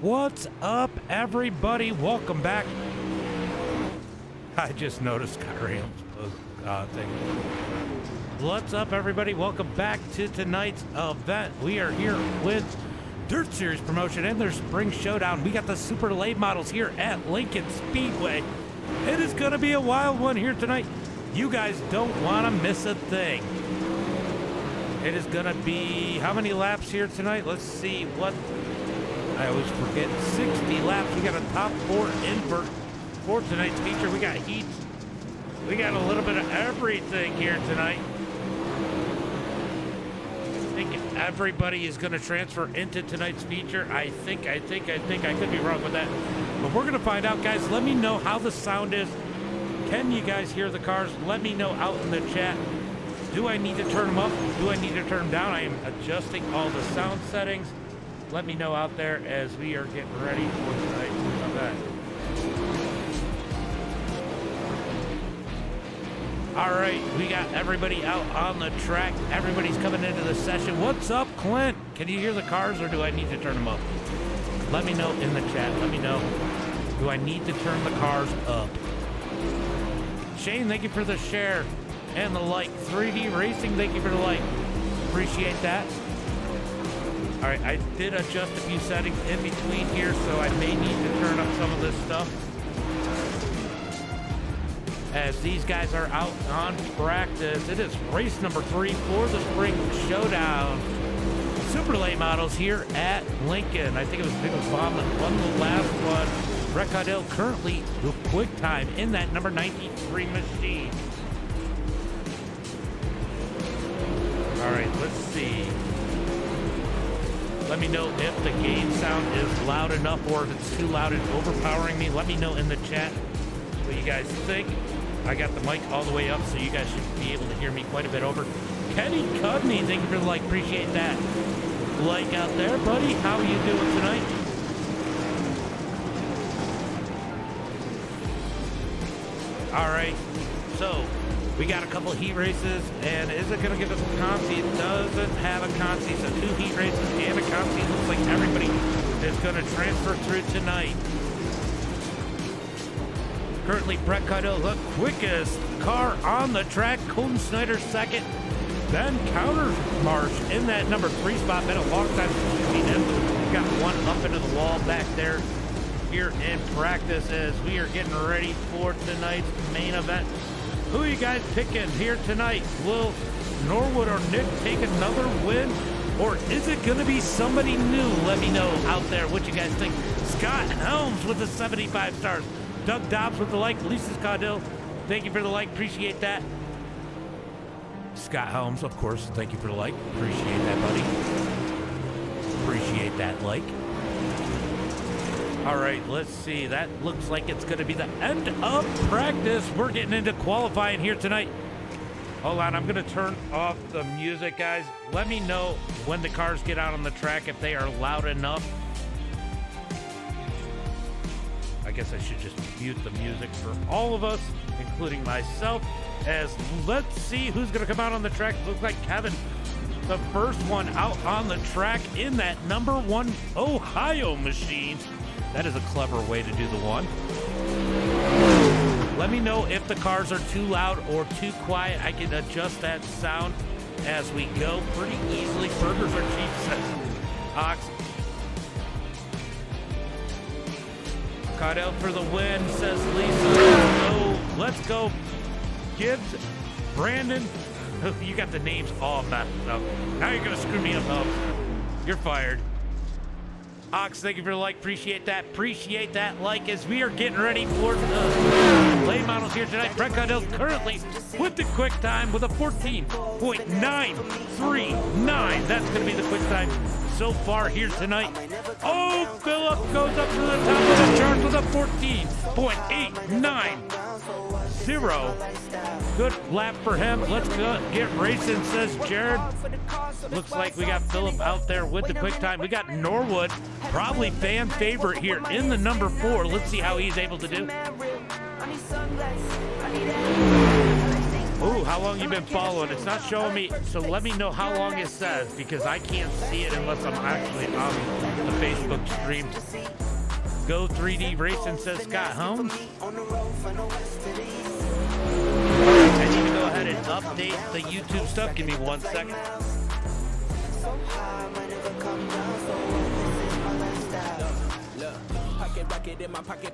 What's up, everybody? Welcome back. I just noticed Kyrian's thing. What's up, everybody? Welcome back to tonight's event. We are here with Dirt Series promotion and their spring showdown. We got the super late models here at Lincoln Speedway. It is going to be a wild one here tonight. You guys don't want to miss a thing. It is going to be how many laps here tonight? Let's see what. I always forget. 60 laps. We got a top four invert for tonight's feature. We got heats. We got a little bit of everything here tonight. I think everybody is going to transfer into tonight's feature. I think. I could be wrong with that. But we're going to find out, guys. Let me know how the sound is. Can you guys hear the cars? Let me know out in the chat. Do I need to turn them up? Do I need to turn them down? I am adjusting all the sound settings. Let me know out there as we are getting ready for tonight's event. All right, we got everybody out on the track. Everybody's coming into the session. What's up, Clint? Can you hear the cars or do I need to turn them up? Let me know in the chat. Let me know. Do I need to turn the cars up? Shane, thank you for the share and the like. 3D Racing, thank you for the like. Appreciate that. All right, I did adjust a few settings in between here, so I may need to turn up some of this stuff. As these guys are out on practice, it is race number 3 for the spring showdown. Super late models here at Lincoln. I think it was Big Bomb that won the last one. Brett Caudell currently the quick time in that number 93 machine. All right, let's see. Let me know if the game sound is loud enough or if it's too loud and overpowering me. Let me know in the chat what you guys think. I got the mic all the way up, so you guys should be able to hear me quite a bit over. Kenny Cudney, thank you for the like. Appreciate that. Like out there, buddy. How are you doing tonight? All right, so we got a couple of heat races, and is it going to give us a consi? It doesn't have a consi, so 2 heat races and a consi. Looks like everybody is going to transfer through tonight. Currently, Brett Caudell, the quickest car on the track. Colton Snyder second. Ben Countermarsh in that number 3 spot. Been a long time since we've seen him. Got one up into the wall back there here in practice as we are getting ready for tonight's main event. Who are you guys picking here tonight? Will Norwood or Nick take another win? Or is it going to be somebody new? Let me know out there what you guys think. Scott Helms with the 75 stars. Doug Dobbs with the like. Lisa Caudell, thank you for the like. Appreciate that. Scott Helms, of course, thank you for the like. Appreciate that, buddy. Appreciate that like. All right, let's see. That looks like it's going to be the end of practice. We're getting into qualifying here tonight. Hold on, I'm going to turn off the music, guys. Let me know when the cars get out on the track if they are loud enough. I guess I should just mute the music for all of us, including myself, as let's see who's going to come out on the track. Looks like Kevin, the first one out on the track in that number 1 Ohio machine. That is a clever way to do the one. Let me know if the cars are too loud or too quiet. I can adjust that sound as we go pretty easily. Burgers are cheap, says Ox. Caudell for the win, says Lisa. Let's go. Gibbs, Brandon. You got the names all messed up. Now you're going to screw me up, Helms. You're fired. Ox, thank you for the like. Appreciate that. Appreciate that like as we are getting ready for the late models here tonight. Brett Caudell currently with the quick time with a 14.939. That's going to be the quick time so far here tonight. Oh, Phillip goes up to the top of the chart with a 14.890. Good lap for him. Let's go get racing, says Jared. Looks like we got Phillip out there with the quick time. We got Norwood, probably fan favorite here in the number 4. Let's see how he's able to do. Ooh, how long you been following? It's not showing me, so let me know how long it says, because I can't see it unless I'm actually on the Facebook stream. Go 3D Racing, says Scott Holmes. I need to go ahead and update the YouTube stuff. Give me 1 second.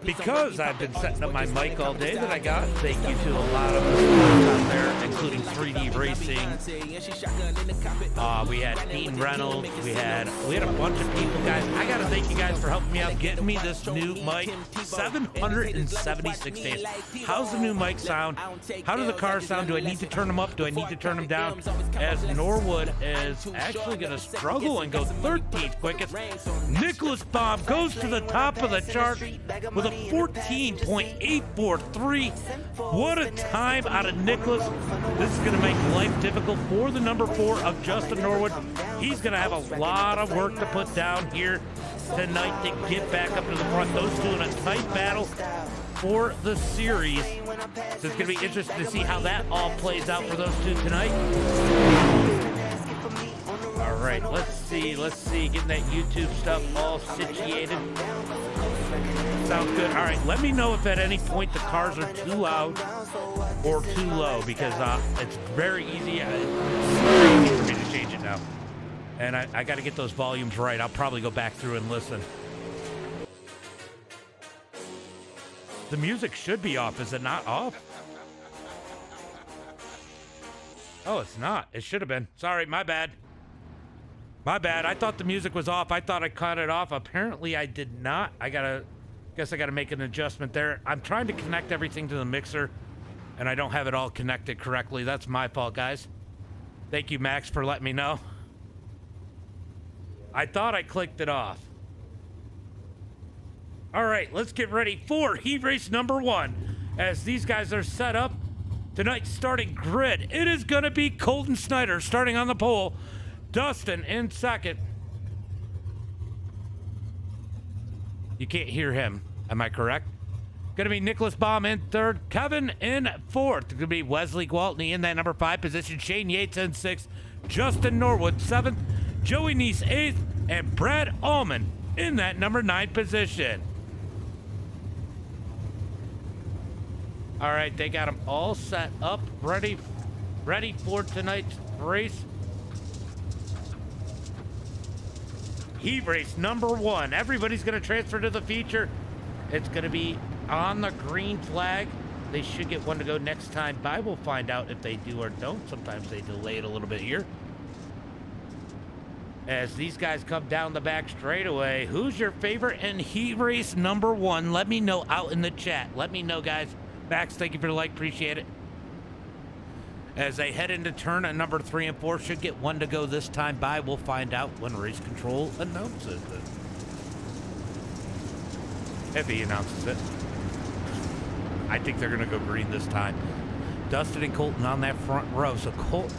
Because I've been setting up my mic all day that I got, thank you to a lot of us out there, including 3D Racing. We had Dean Reynolds. We had a bunch of people, guys. I gotta thank you guys for helping me out, getting me this new mic. 776 days. How's the new mic sound? How do the cars sound? Do I need to turn them up? Do I need to turn them down? As Norwood is actually gonna struggle and go 13th quickest. Nicholas Baum goes to the top of the chart with a 14.843. What a time out of Nicholas. This is going to make life difficult for the number 4 of Justin Norwood. He's going to have a lot of work to put down here tonight to get back up to the front. Those two in a tight battle for the series. So it's going to be interesting to see how that all plays out for those two tonight. All right, let's see, getting that YouTube stuff all situated. Sounds good. All right, let me know if at any point the cars are too loud or too low, because it's very easy. It's very easy for me to change it now. And I got to get those volumes right. I'll probably go back through and listen. The music should be off. Is it not off? Oh, it's not. It should have been. Sorry, my bad. My bad. I thought the music was off. I thought I cut it off. Apparently, I did not. Guess I gotta make an adjustment there. I'm trying to connect everything to the mixer, and I don't have it all connected correctly. That's my fault, guys. Thank you, Max, for letting me know. I thought I clicked it off. All right, let's get ready for heat race number 1. As these guys are set up, tonight's starting grid, it is gonna be Colton Snyder starting on the pole. Dustin in second. You can't hear him. Am I correct? Going to be Nicholas Baum in third. Kevin in fourth. Going to be Wesley Gwaltney in that number 5 position. Shane Yates in 6th. Justin Norwood 7th. Joey Neese 8th. And Brad Allman in that number 9 position. All right, they got them all set up, ready for tonight's race. Heat race number 1. Everybody's going to transfer to the feature. It's going to be on the green flag. They should get one to go next time by. We'll find out if they do or don't. Sometimes they delay it a little bit here. As these guys come down the back straightaway, who's your favorite in heat race number 1? Let me know out in the chat. Let me know, guys. Max, thank you for the like. Appreciate it. As they head into turn at number 3 and 4, should get one to go this time by. We'll find out when race control announces it. If he announces it. I think they're going to go green this time. Dustin and Colton on that front row. So Colton.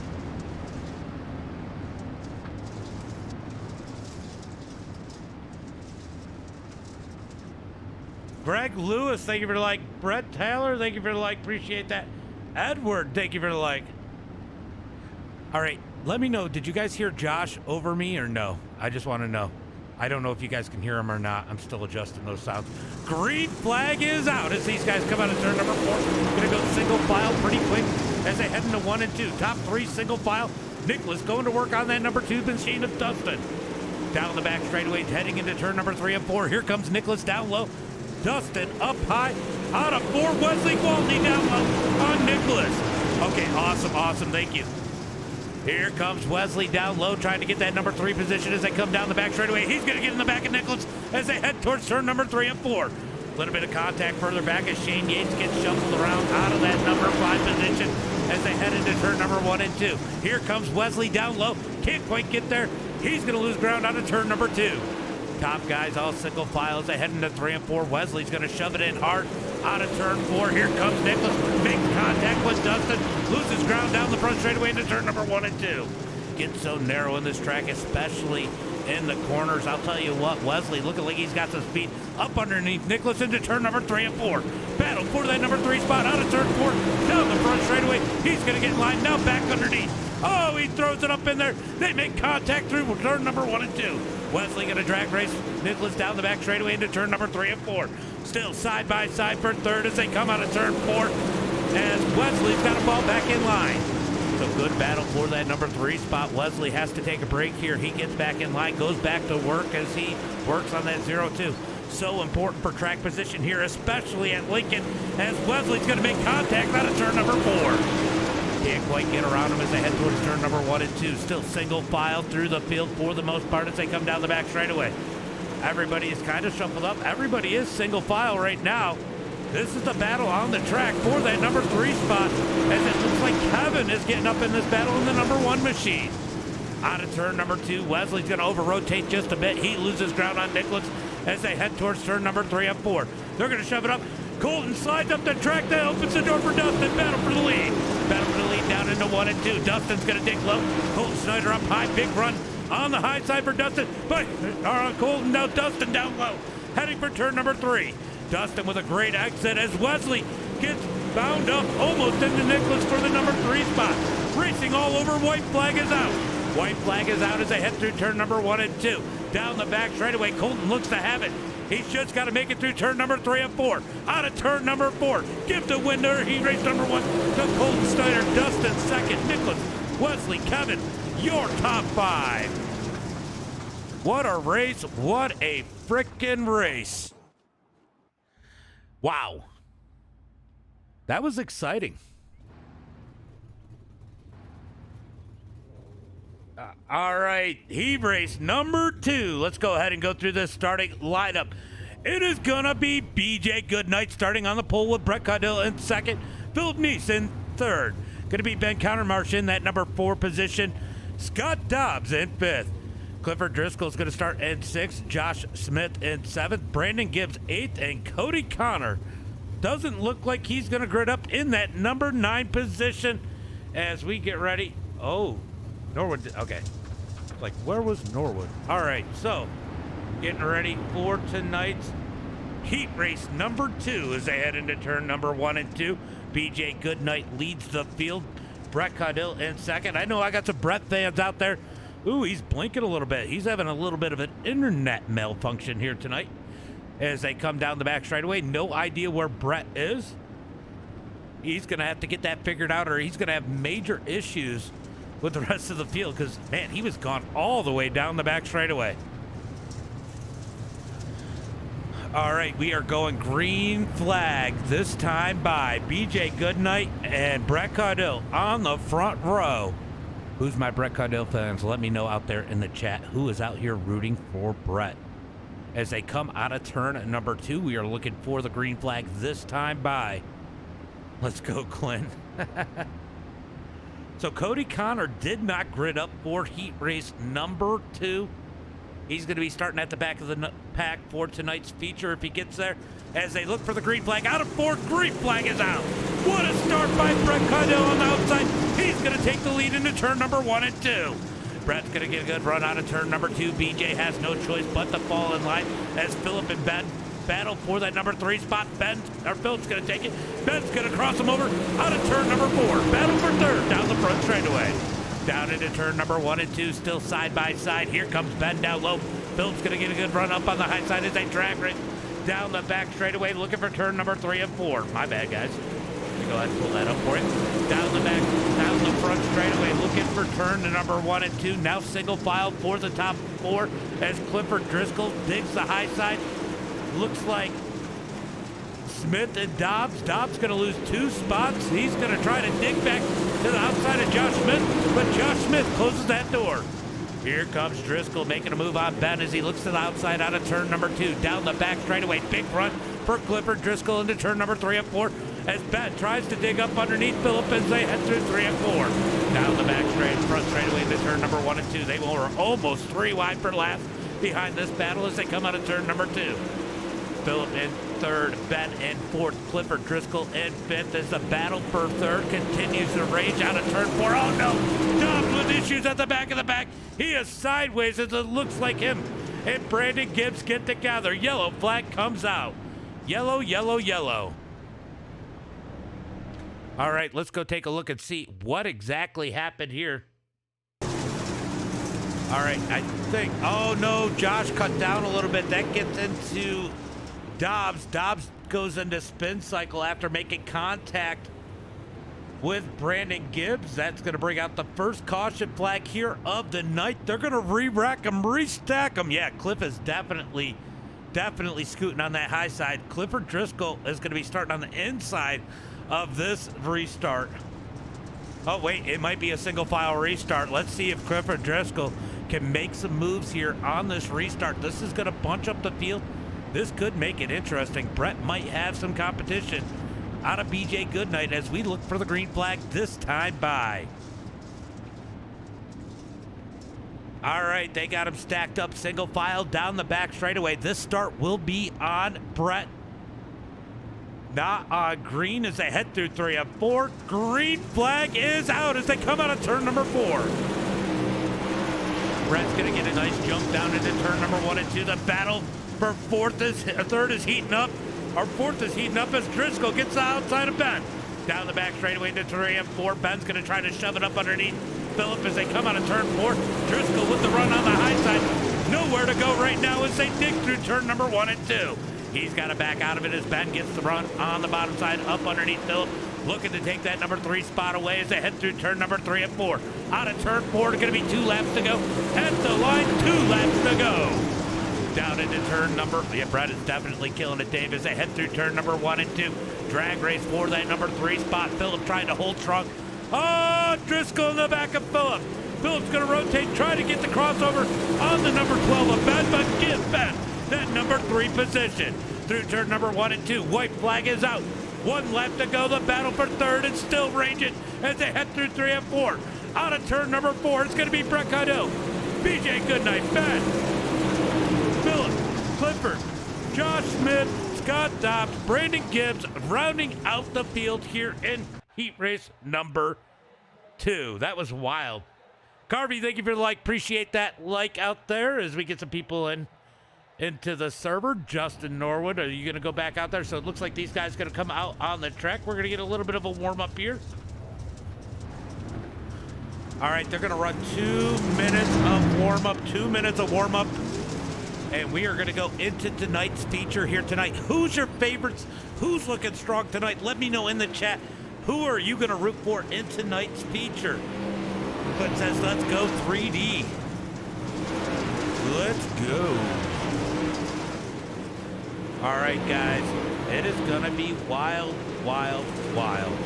Greg Lewis, thank you for the like. Brett Taylor, thank you for the like. Appreciate that. Edward, thank you for the like. All right, let me know. Did you guys hear Josh over me or no? I just want to know. I don't know if you guys can hear him or not. I'm still adjusting those sounds. Green flag is out as these guys come out of turn number 4. Gonna go single file pretty quick as they head into 1 and 2. Top 3 single file. Nicholas going to work on that number 2 machine of Dustin. Down the back straightaway, heading into turn number 3 and 4. Here comes Nicholas down low. Dustin up high, out of 4, Wesley Gwaltney down low on Nicholas. Okay, awesome, thank you. Here comes Wesley down low, trying to get that number 3 position as they come down the back straightaway. He's going to get in the back of Nicholas as they head towards turn number 3 and 4. A little bit of contact further back as Shane Yates gets shuffled around out of that number 5 position as they head into turn number 1 and 2. Here comes Wesley down low, can't quite get there. He's going to lose ground out of turn number 2. Top guys all single file as they head into 3 and 4. Wesley's going to shove it in hard out of turn 4. Here comes Nicholas. Makes contact with Dustin. Loses ground down the front straightaway into turn number 1 and 2. Gets so narrow in this track, especially in the corners. I'll tell you what, Wesley looking like he's got some speed up underneath Nicholas into turn number 3 and 4. Battle battle for that number 3 spot out of turn 4. Down the front straightaway. He's going to get in line. Now back underneath. Oh, he throws it up in there. They make contact through turn number 1 and 2. Wesley going to drag race Nicholas down the back straightaway into turn number 3 and 4. Still side by side for third as they come out of turn 4. As Wesley's got to fall back in line. So good battle for that number 3 spot. Wesley has to take a break here. He gets back in line, goes back to work as he works on that 0-2. So important for track position here, especially at Lincoln, as Wesley's going to make contact out of turn number 4. Can't quite get around him as they head towards turn number 1 and 2. Still single file through the field for the most part as they come down the back straightaway. Everybody is kind of shuffled up. Everybody is single file right now. This is the battle on the track for that number 3 spot, as it looks like Kevin is getting up in this battle in the number 1 machine. Out of turn number 2, Wesley's going to over-rotate just a bit. He loses ground on Nicholas as they head towards turn number 3 and 4. They're going to shove it up. Colton slides up the track. That opens the door for Dustin. Battle for the lead. Battle for the lead down into 1 and 2. Dustin's going to dig low. Colton Snyder up high. Big run on the high side for Dustin. But Colton, now Dustin down low. Heading for turn number 3. Dustin with a great exit as Wesley gets bound up almost into Nicholas for the number 3 spot. Racing all over. White flag is out. White flag is out as they head through turn number 1 and 2. Down the back straightaway, Colton looks to have it. He's just got to make it through turn number 3 and 4. Out of turn number 4. Give the winner. He raced number 1 to Colton Snyder. Dustin second. Nicholas, Wesley, Kevin, your top 5. What a race. What a frickin' race. Wow. That was exciting. All right, heat race number 2. Let's go ahead and go through this starting lineup. It is gonna be BJ Goodnight starting on the pole with Brett Caudill in second, Philip Neese in third. Gonna be Ben Countermarsh in that number 4 position, Scott Dobbs in 5th. Clifford Driscoll is gonna start in 6th, Josh Smith in 7th, Brandon Gibbs 8th, and Cody Connor doesn't look like he's gonna grid up in that number 9 position as we get ready. Oh. Norwood, okay. Like, where was Norwood? All right, so getting ready for tonight's heat race number 2 as they head into turn number 1 and 2. BJ Goodnight leads the field. Brett Caudill in second. I know I got some Brett fans out there. Ooh, he's blinking a little bit. He's having a little bit of an internet malfunction here tonight as they come down the back straightaway. No idea where Brett is. He's going to have to get that figured out, or he's going to have major issues with the rest of the field, because, man, he was gone all the way down the back straightaway. All right, we are going green flag this time by BJ Goodnight and Brett Caudill on the front row. Who's my Brett Caudill fans? Let me know out there in the chat who is out here rooting for Brett. As they come out of turn number 2, we are looking for the green flag this time by. Let's go, Clint. So Cody Connor did not grid up for heat race number 2. He's going to be starting at the back of the pack for tonight's feature if he gets there. As they look for the green flag. Out of 4, green flag is out. What a start by Brett Caudill on the outside. He's going to take the lead into turn number 1 and 2. Brett's going to get a good run out of turn number 2. BJ has no choice but to fall in line as Philip and Ben battle for that number 3 spot. Philip's going to take it. Ben's going to cross him over out of turn number 4. Battle for third down the front straightaway. Down into turn number 1 and 2, still side by side. Here comes Ben down low. Philip's going to get a good run up on the high side as they drag race down the back straightaway, looking for turn number 3 and 4. My bad, guys. Let me go ahead and pull that up for you. Down the back, down the front straightaway, looking for turn to number 1 and 2. Now single file for the top 4 as Clifford Driscoll digs the high side. Looks like Smith and Dobbs. Dobbs going to lose 2 spots. He's going to try to dig back to the outside of Josh Smith, but Josh Smith closes that door. Here comes Driscoll making a move on Ben as he looks to the outside out of turn number 2. Down the back straightaway, big run for Clifford Driscoll into turn number 3 and 4 as Ben tries to dig up underneath Phillip as they head through 3 and 4. Down the back front straightaway into turn number 1 and 2. They were almost 3 wide per lap behind this battle as they come out of turn number 2. Phillip in third, Ben in 4th, Clifford Driscoll in 5th as the battle for third continues to rage out of turn 4. Oh no! Dobbs with issues at the back of the pack. He is sideways as it looks like him and Brandon Gibbs get together. Yellow flag comes out. Yellow, yellow, yellow. All right, let's go take a look and see what exactly happened here. All right, I think, oh no, Josh cut down a little bit. That gets into Dobbs. Dobbs goes into spin cycle after making contact with Brandon Gibbs. That's going to bring out the first caution flag here of the night. They're going to re-rack him, restack him. Yeah, Cliff is definitely scooting on that high side. Clifford Driscoll is going to be starting on the inside of this restart. Oh, wait, it might be a single file restart. Let's see if Clifford Driscoll can make some moves here on this restart. This is going to bunch up the field. This could make it interesting. Brett might have some competition out of BJ Goodnight as we look for the green flag this time by. All right, they got him stacked up single file down the back straightaway. This start will be on Brett, not on green as they head through 3 of 4. Green flag is out as they come out of turn number 4. Brett's gonna get a nice jump down into turn number 1 and 2. The battle for third is heating up. Our 4th is heating up as Driscoll gets outside of Ben. Down the back straightaway into 3 and 4. Ben's gonna try to shove it up underneath Phillip as they come out of turn 4. Driscoll with the run on the high side. Nowhere to go right now as they dig through turn number 1 and 2. He's got to back out of it as Ben gets the run on the bottom side up underneath Phillip. Looking to take that number 3 spot away as they head through turn number 3 and 4. Out of turn 4, it's going to be 2 laps to go. At the line, 2 laps to go. Down into turn number, yeah, Brett is definitely killing it, Dave, as they head through turn number 1 and 2. Drag race for that number 3 spot. Phillip trying to hold strong. Oh, Driscoll in the back of Phillip. Phillip's going to rotate, try to get the crossover on the number 12 of Ben, but give Ben that number 3 position. Through turn number 1 and 2. White flag is out. 1 lap to go. The battle for third is still raging as they head through 3 and 4. Out of turn number 4, it's going to be Brett Caudill, BJ Goodnight, Ben, Phillip, Clifford, Josh Smith, Scott Dobbs, Brandon Gibbs, rounding out the field here in heat race number 2. That was wild. Carvey, thank you for the like. Appreciate that like out there as we get some people into the server. Justin Norwood, are you going to go back out there? So it looks like these guys are going to come out on the track. We're going to get a little bit of a warm-up here. All right, they're going to run 2 minutes of warm-up, 2 minutes of warm-up. And we are going to go into tonight's feature here tonight. Who's your favorites? Who's looking strong tonight? Let me know in the chat. Who are you going to root for in tonight's feature? But says, let's go 3D. Let's go. All right, guys. It is going to be wild, wild, wild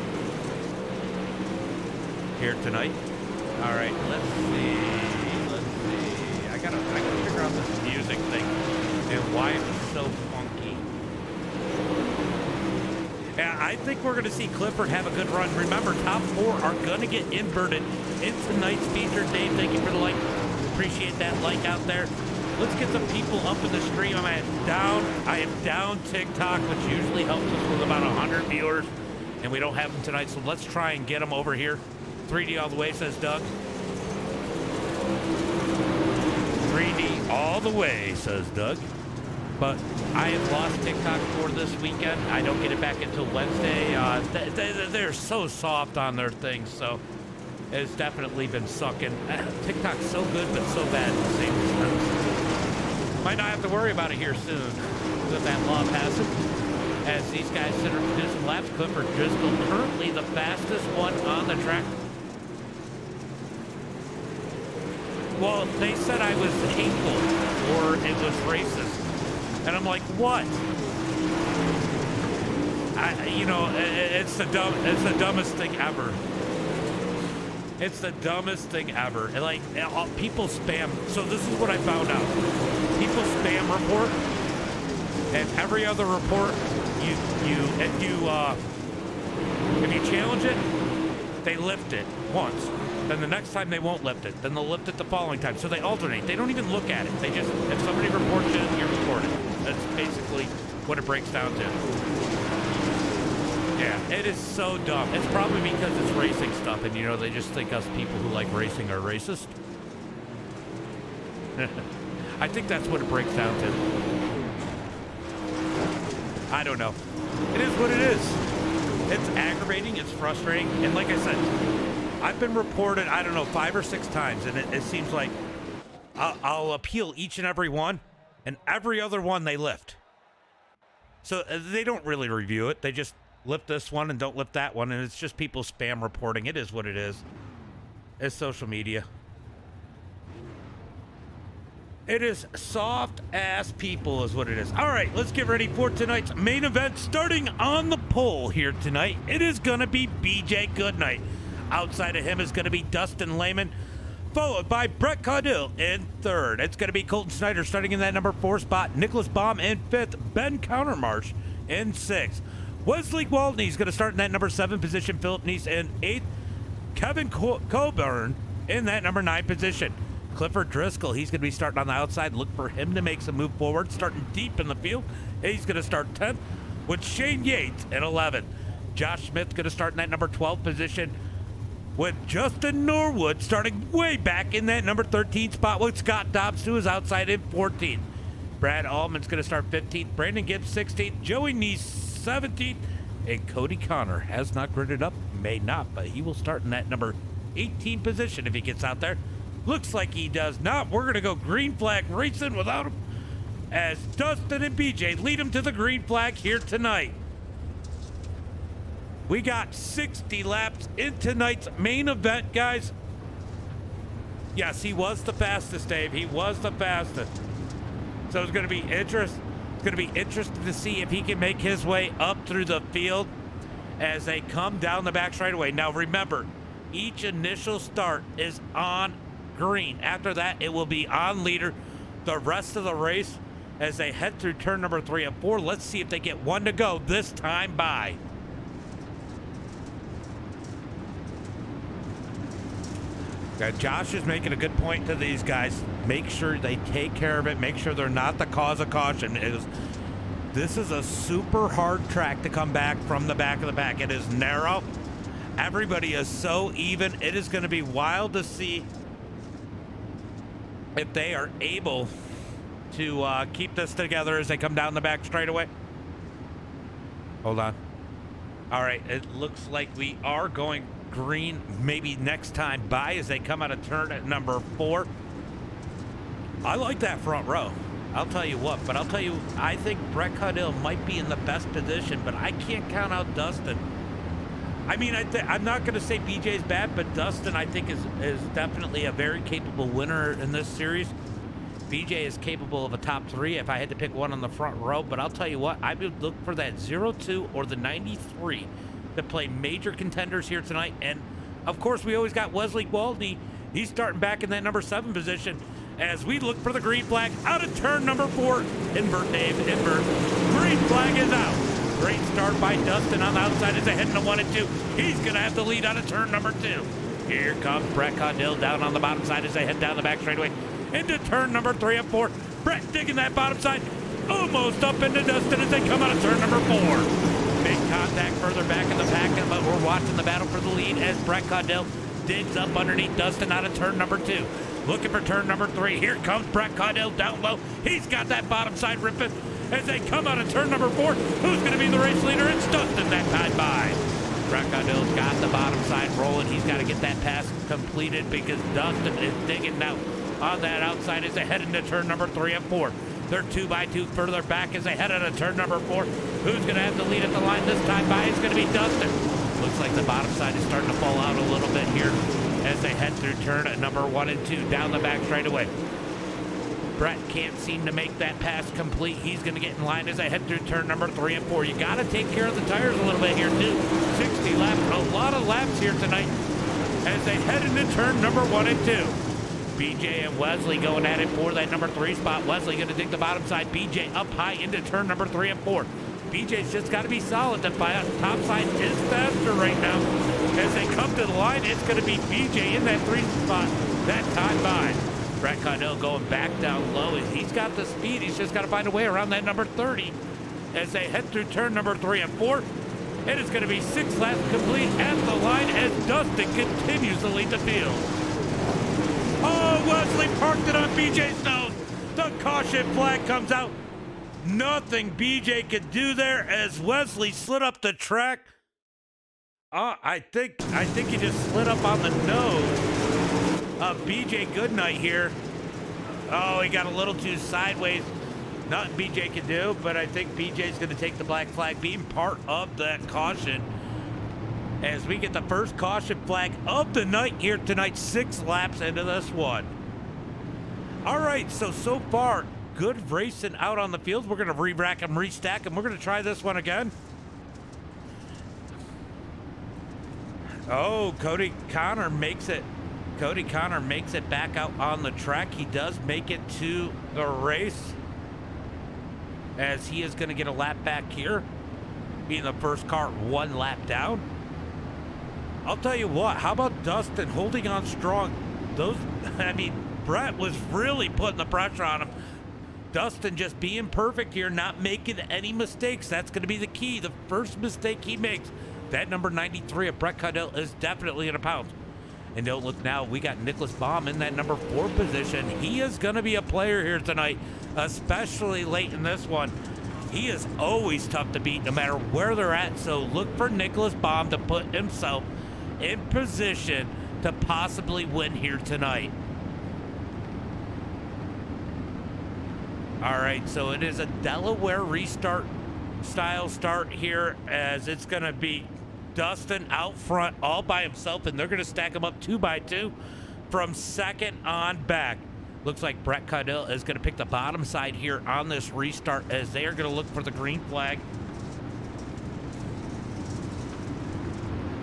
here tonight. All right, let's see. I gotta figure out this music thing and why it's so funky. Yeah, I think we're gonna see Clifford have a good run. Remember, top 4 are gonna get inverted in tonight's feature. Dave, thank you for the like. Appreciate that like out there. Let's get some people up in the stream. I am down TikTok, which usually helps us with about 100 viewers, and we don't have them tonight, so let's try and get them over here. 3D all the way, says Doug. 3D all the way, says Doug. But I have lost TikTok for this weekend. I don't get it back until Wednesday. They're so soft on their things, so it's definitely been sucking. TikTok's so good, but so bad at the same time. Might not have to worry about it here soon with that law passing. As these guys sit and do some laps, Clifford Driscoll currently the fastest one on the track. Well, they said I was hateful or it was racist. And I'm like, what? It's the dumbest thing ever. It's the dumbest thing ever. And like, people spam. So this is what I found out. People spam report, and every other report, if you challenge it, they lift it once. Then the next time they won't lift it. Then they'll lift it the following time. So they alternate. They don't even look at it. They just, if somebody reports it, you report it. That's basically what it breaks down to. Yeah, it is so dumb. It's probably because it's racing stuff, and they just think us people who like racing are racist. I think that's what it breaks down to. I don't know. It is what it is. It's aggravating, it's frustrating, and like I said, I've been reported, I don't know, 5 or 6 times, and it seems like I'll appeal each and every one, and every other one they lift. So they don't really review it. They just lift this one and don't lift that one, and it's just people spam reporting. It is what it is. It's social media. It is soft-ass people is what it is. All right, let's get ready for tonight's main event. Starting on the pole here tonight, it is going to be BJ Goodnight. Outside of him is going to be Dustin Lehman, followed by Brett Caudill in third. It's going to be Colton Snyder starting in that number 4 spot. Nicholas Baum in 5th. Ben Countermarsh in 6th. Wesley Waldney is going to start in that number 7 position. Philip Neese in 8th. Kevin Coburn in that number 9 position. Clifford Driscoll, he's going to be starting on the outside. Look for him to make some move forward, starting deep in the field. He's going to start 10th with Shane Yates at 11th. Josh Smith going to start in that number 12 position, with Justin Norwood starting way back in that number 13 spot, with Scott Dobbs to his outside in 14th. Brad Allman's going to start 15th. Brandon Gibbs 16th. Joey Neese 17th. And Cody Connor has not gritted up. May not, but he will start in that number 18 position if he gets out there. Looks like he does not. We're going to go green flag racing without him, as Dustin and BJ lead him to the green flag here tonight. We got 60 laps in tonight's main event, guys. Yes, he was the fastest, Dave. He was the fastest. So it's going to be interesting to see if he can make his way up through the field as they come down the back straightaway. Now remember, each initial start is on green. After that, it will be on leader the rest of the race as they head through turn number 3 and 4. Let's see if they get one to go this time by. Josh is making a good point to these guys. Make sure they take care of it. Make sure they're not the cause of caution. This is a super hard track to come back from the back of the pack. It is narrow. Everybody is so even. It is going to be wild to see if they are able to keep this together as they come down the back straightaway. Hold on. All right, it looks like we are going green maybe next time by as they come out of turn at number 4. I like that front row. I'll tell you what, but I'll tell you, I think Brett Caudill might be in the best position, but I can't count out Dustin. I mean, I'm not going to say BJ's bad, but Dustin, I think, is definitely a very capable winner in this series. BJ is capable of a top 3 if I had to pick one on the front row, but I'll tell you what, I would look for that 02 or the 93 to play major contenders here tonight. And of course, we always got Wesley Waldney. He's starting back in that number 7 position as we look for the green flag out of turn number 4. Invert, Dave, invert. Green flag is out. Great start by Dustin on the outside as they head into 1 and 2. He's going to have the lead out of turn number 2. Here comes Brett Caudill down on the bottom side as they head down the back straightaway into turn number 3 and 4. Brett digging that bottom side, almost up into Dustin as they come out of turn number 4. Big contact further back in the pack, but we're watching the battle for the lead as Brett Caudill digs up underneath Dustin out of turn number 2. Looking for turn number 3. Here comes Brett Caudill down low. He's got that bottom side ripping as they come out of turn number 4. Who's going to be the race leader? It's Dustin that time by. Brett Caudill's got the bottom side rolling. He's got to get that pass completed because Dustin is digging now on that outside as they head into turn number 3 and 4. They're 2 by 2 further back as they head out of turn number 4. Who's going to have the lead at the line this time by? It's going to be Dustin. Looks like the bottom side is starting to fall out a little bit here as they head through turn at number 1 and 2 down the back straightaway. Brett can't seem to make that pass complete. He's going to get in line as they head through turn number 3 and 4. You got to take care of the tires a little bit here too. 60 laps, a lot of laps here tonight as they head into turn number 1 and 2. BJ and Wesley going at it for that number 3 spot. Wesley going to dig the bottom side. BJ up high into turn number 3 and 4. BJ's just got to be solid. The top side is faster right now. As they come to the line, it's going to be BJ in that 3 spot that time by. Brett Caudill going back down low. He's got the speed. He's just got to find a way around that number 30 as they head through turn number 3 and 4. It is going to be 6 laps complete at the line as Dustin continues to lead the field. Oh, Wesley parked it on BJ's nose. The caution flag comes out. Nothing BJ could do there as Wesley slid up the track. I think he just slid up on the nose of BJ Goodnight here. Oh, he got a little too sideways. Nothing BJ can do, but I think BJ's going to take the black flag, being part of that caution. As we get the first caution flag of the night here tonight, 6 laps into this one. All right, so far, good racing out on the field. We're going to re-rack them, restack them. We're going to try this one again. Oh, Cody Connor makes it. Cody Connor makes it back out on the track. He does make it to the race, as he is going to get a lap back here, being the first car 1 lap down. I'll tell you what, how about Dustin holding on strong? Brett was really putting the pressure on him. Dustin just being perfect here, not making any mistakes. That's going to be the key. The first mistake he makes, that number 93 of Brett Caudill is definitely going to pounce. And don't look now, we got Nicholas Baum in that number 4 position. He is going to be a player here tonight, especially late in this one. He is always tough to beat no matter where they're at. So look for Nicholas Baum to put himself in position to possibly win here tonight. All right, so it is a Delaware restart style start here, as it's going to be Dustin out front all by himself, and they're going to stack him up 2 by 2 from second on back. Looks like Brett Caudill is going to pick the bottom side here on this restart, as they are going to look for the green flag.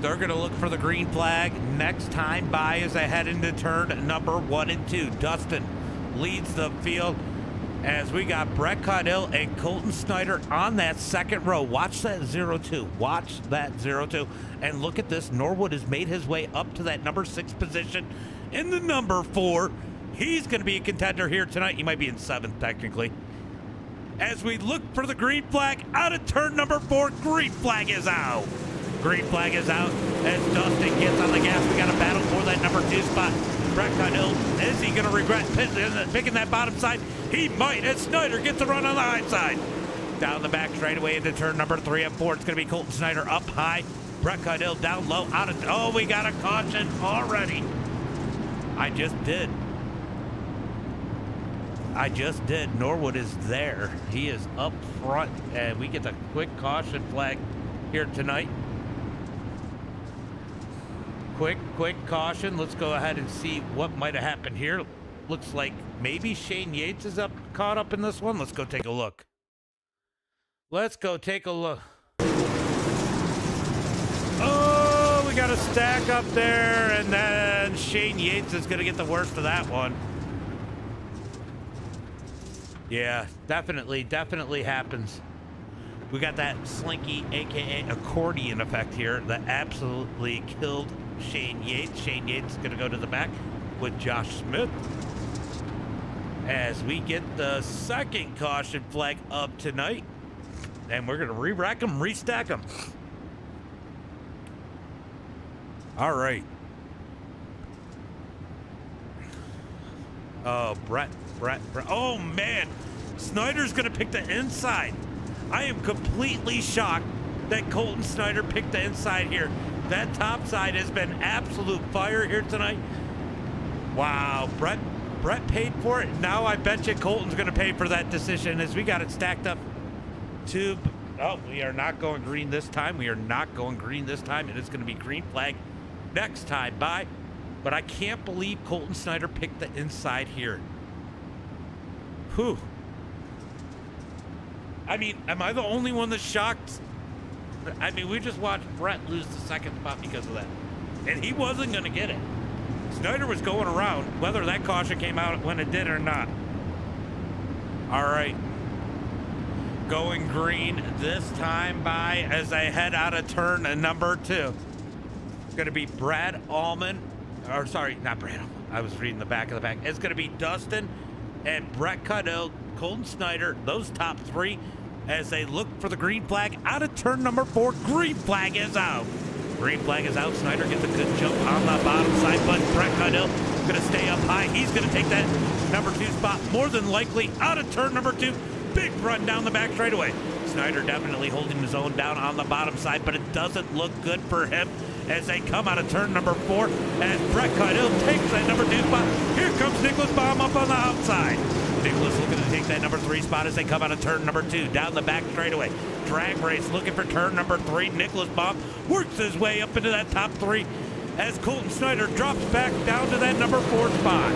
They're going to look for the green flag next time by as they head into turn number 1 and 2. Dustin leads the field, as we got Brett Caudill and Colton Snyder on that second row. Watch that 0-2. Watch that 0-2. And look at this. Norwood has made his way up to that number 6 position in the number 4. He's going to be a contender here tonight. He might be in 7th, technically. As we look for the green flag out of turn number 4, green flag is out. Green flag is out as Dustin gets on the gas. We got a battle for that number 2 spot. Brett Caudill, is he going to regret picking that bottom side? He might, as Snyder gets a run on the high side. Down the back straightaway into turn number 3 and 4. It's going to be Colton Snyder up high. Brett Caudill down low. Oh, we got a caution already. I just did. Norwood is there. He is up front, and we get the quick caution flag here tonight. Quick caution. Let's go ahead and see what might have happened here. Looks like maybe Shane Yates is caught up in this one. Let's go take a look. Oh, we got a stack up there, and then Shane Yates is going to get the worst of that one. Yeah, definitely happens. We got that slinky, aka accordion effect here that absolutely killed Shane Yates. Shane Yates is going to go to the back with Josh Smith, as we get the second caution flag up tonight, and we're going to re-rack them, restack them. All right. Oh, Brett. Oh, man. Snyder's going to pick the inside. I am completely shocked that Colton Snyder picked the inside here. That top side has been absolute fire here tonight. Wow, Brett paid for it. Now I bet you Colton's going to pay for that decision, as we got it stacked up to... Oh, we are not going green this time. It is going to be green flag next time by. But I can't believe Colton Snyder picked the inside here. Whew. I mean, am I the only one that's shocked? I mean, we just watched Brett lose the second spot because of that. And he wasn't going to get it. Snyder was going around, whether that caution came out when it did or not. All right. Going green this time by as I head out of turn number 2. It's going to be Brad Allman. Or sorry, not Brad Allman. I was reading the back of the back. It's going to be Dustin and Brett Caudill, Colton Snyder, those top 3, as they look for the green flag out of turn number 4. Green flag is out. Green flag is out. Snyder gets a good jump on the bottom side, but Brett Caudill is going to stay up high. He's going to take that number 2 spot more than likely out of turn number 2. Big run down the back straightaway. Snyder definitely holding his own down on the bottom side, but it doesn't look good for him as they come out of turn number 4. As Brett Caudill takes that number 2 spot. Here comes Nicholas Baum up on the outside. Nicholas looking to take that number 3 spot as they come out of turn number 2. Down the back straightaway. Drag race looking for turn number 3. Nicholas Baum works his way up into that top 3 as Colton Snyder drops back down to that number 4 spot.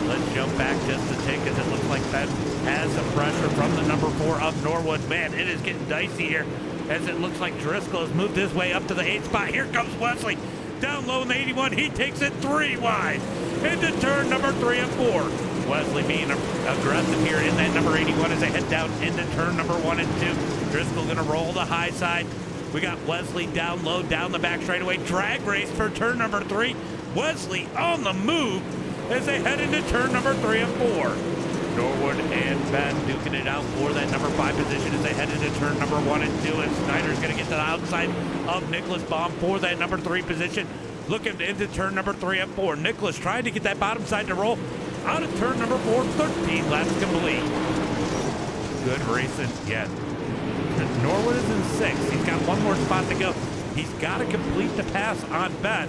Let's jump back just a tick as it looks like Ben has some pressure from the number 4 of Norwood. Man, it is getting dicey here as it looks like Driscoll has moved his way up to the 8th spot. Here comes Wesley. Down low in the 81. He takes it 3 wide into turn number 3 and 4. Wesley being aggressive here in that number 81 as they head down into turn number 1 and 2. Driscoll going to roll the high side. We got Wesley down low, down the back straightaway. Drag race for turn number 3. Wesley on the move as they head into turn number 3 and 4. Norwood and Ben duking it out for that number 5 position as they head into turn number 1 and 2. And Snyder's going to get to the outside of Nicholas Baum for that number 3 position. Looking into turn number 3 and 4. Nicholas trying to get that bottom side to roll. Out of turn number 4, 13 laps complete. Good racing. Yeah. Norwood is in 6th. He's got one more spot to go. He's got to complete the pass on Ben,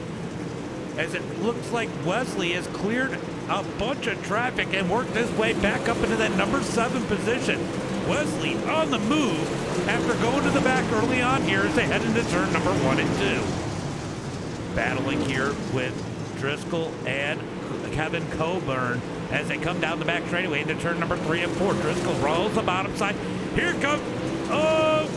as it looks like Wesley has cleared a bunch of traffic and worked his way back up into that number 7 position. Wesley on the move after going to the back early on here as they head into turn number 1 and 2. Battling here with Driscoll and Kevin Coburn as they come down the back straightaway into turn number 3 and 4. Driscoll rolls the bottom side. Here comes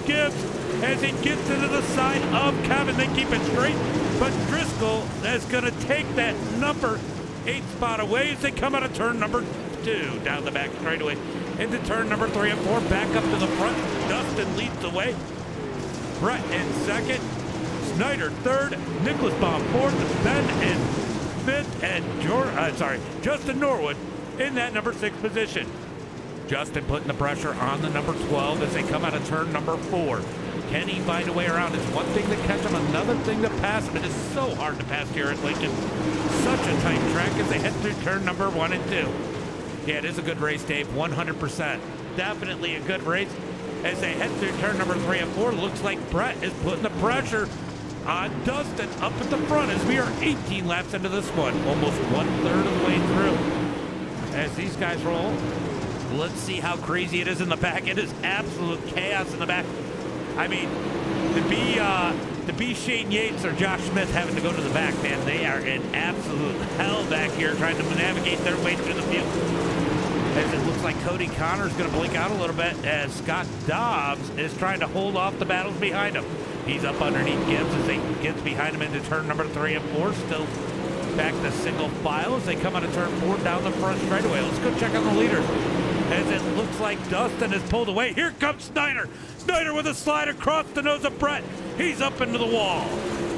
Gibbs as he gets into the side of Kevin. They keep it straight, but Driscoll is going to take that number 8 spot away as they come out of turn number 2 down the back straightaway into turn number 3 and 4. Back up to the front. Dustin leads the way. Brett in 2nd. Snyder 3rd. Nicholas Baum 4th. Ben in 5th. And Justin Norwood in that number 6 position. Justin putting the pressure on the number 12 as they come out of turn number 4. Can he find a way around? It's one thing to catch him, another thing to pass him. It is so hard to pass here at Lincoln. Such a tight track as they head through turn number 1 and 2. Yeah, it is a good race, Dave, 100%. Definitely a good race as they head through turn number 3 and 4. Looks like Brett is putting the pressure on Dustin up at the front as we are 18 laps into this one. Almost 1/3 of the way through as these guys roll. Let's see how crazy it is in the back. It is absolute chaos in the back. I mean, to be Shane Yates or Josh Smith having to go to the back, man, they are in absolute hell back here trying to navigate their way through the field. As it looks like Cody Connor's going to blink out a little bit as Scott Dobbs is trying to hold off the battles behind him. He's up underneath Gibbs as they gets behind him into turn number 3 and 4. Still back to single file as they come out of turn 4 down the front straightaway. Let's go check on the leaders. As it looks like Dustin is pulled away. Here comes Snyder. Snyder with a slide across the nose of Brett. He's up into the wall.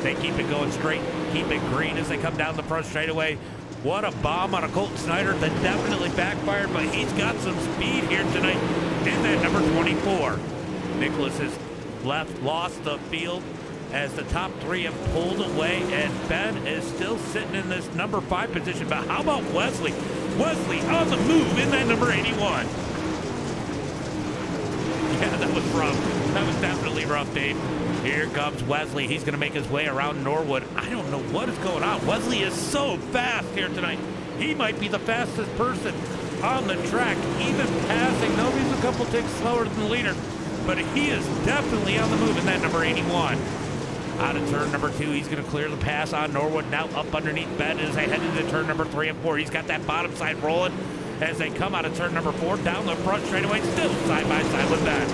They keep it going straight, keep it green as they come down the front straightaway. What a bomb on a Colton Snyder that definitely backfired, but he's got some speed here tonight in that number 24. Nicholas has lost the field as the top 3 have pulled away, and Ben is still sitting in this number 5 position. But how about Wesley? Wesley on the move in that number 81. Yeah, that was rough. That was definitely rough, Dave. Here comes Wesley. He's going to make his way around Norwood. I don't know what is going on. Wesley is so fast here tonight. He might be the fastest person on the track, even passing. No, he's a couple ticks slower than the leader, but he is definitely on the move in that number 81. Out of turn number 2, he's going to clear the pass on Norwood. Now up underneath Ben as they head into turn number 3 and 4. He's got that bottom side rolling as they come out of turn number 4. Down the front straightaway, still side by side with Ben.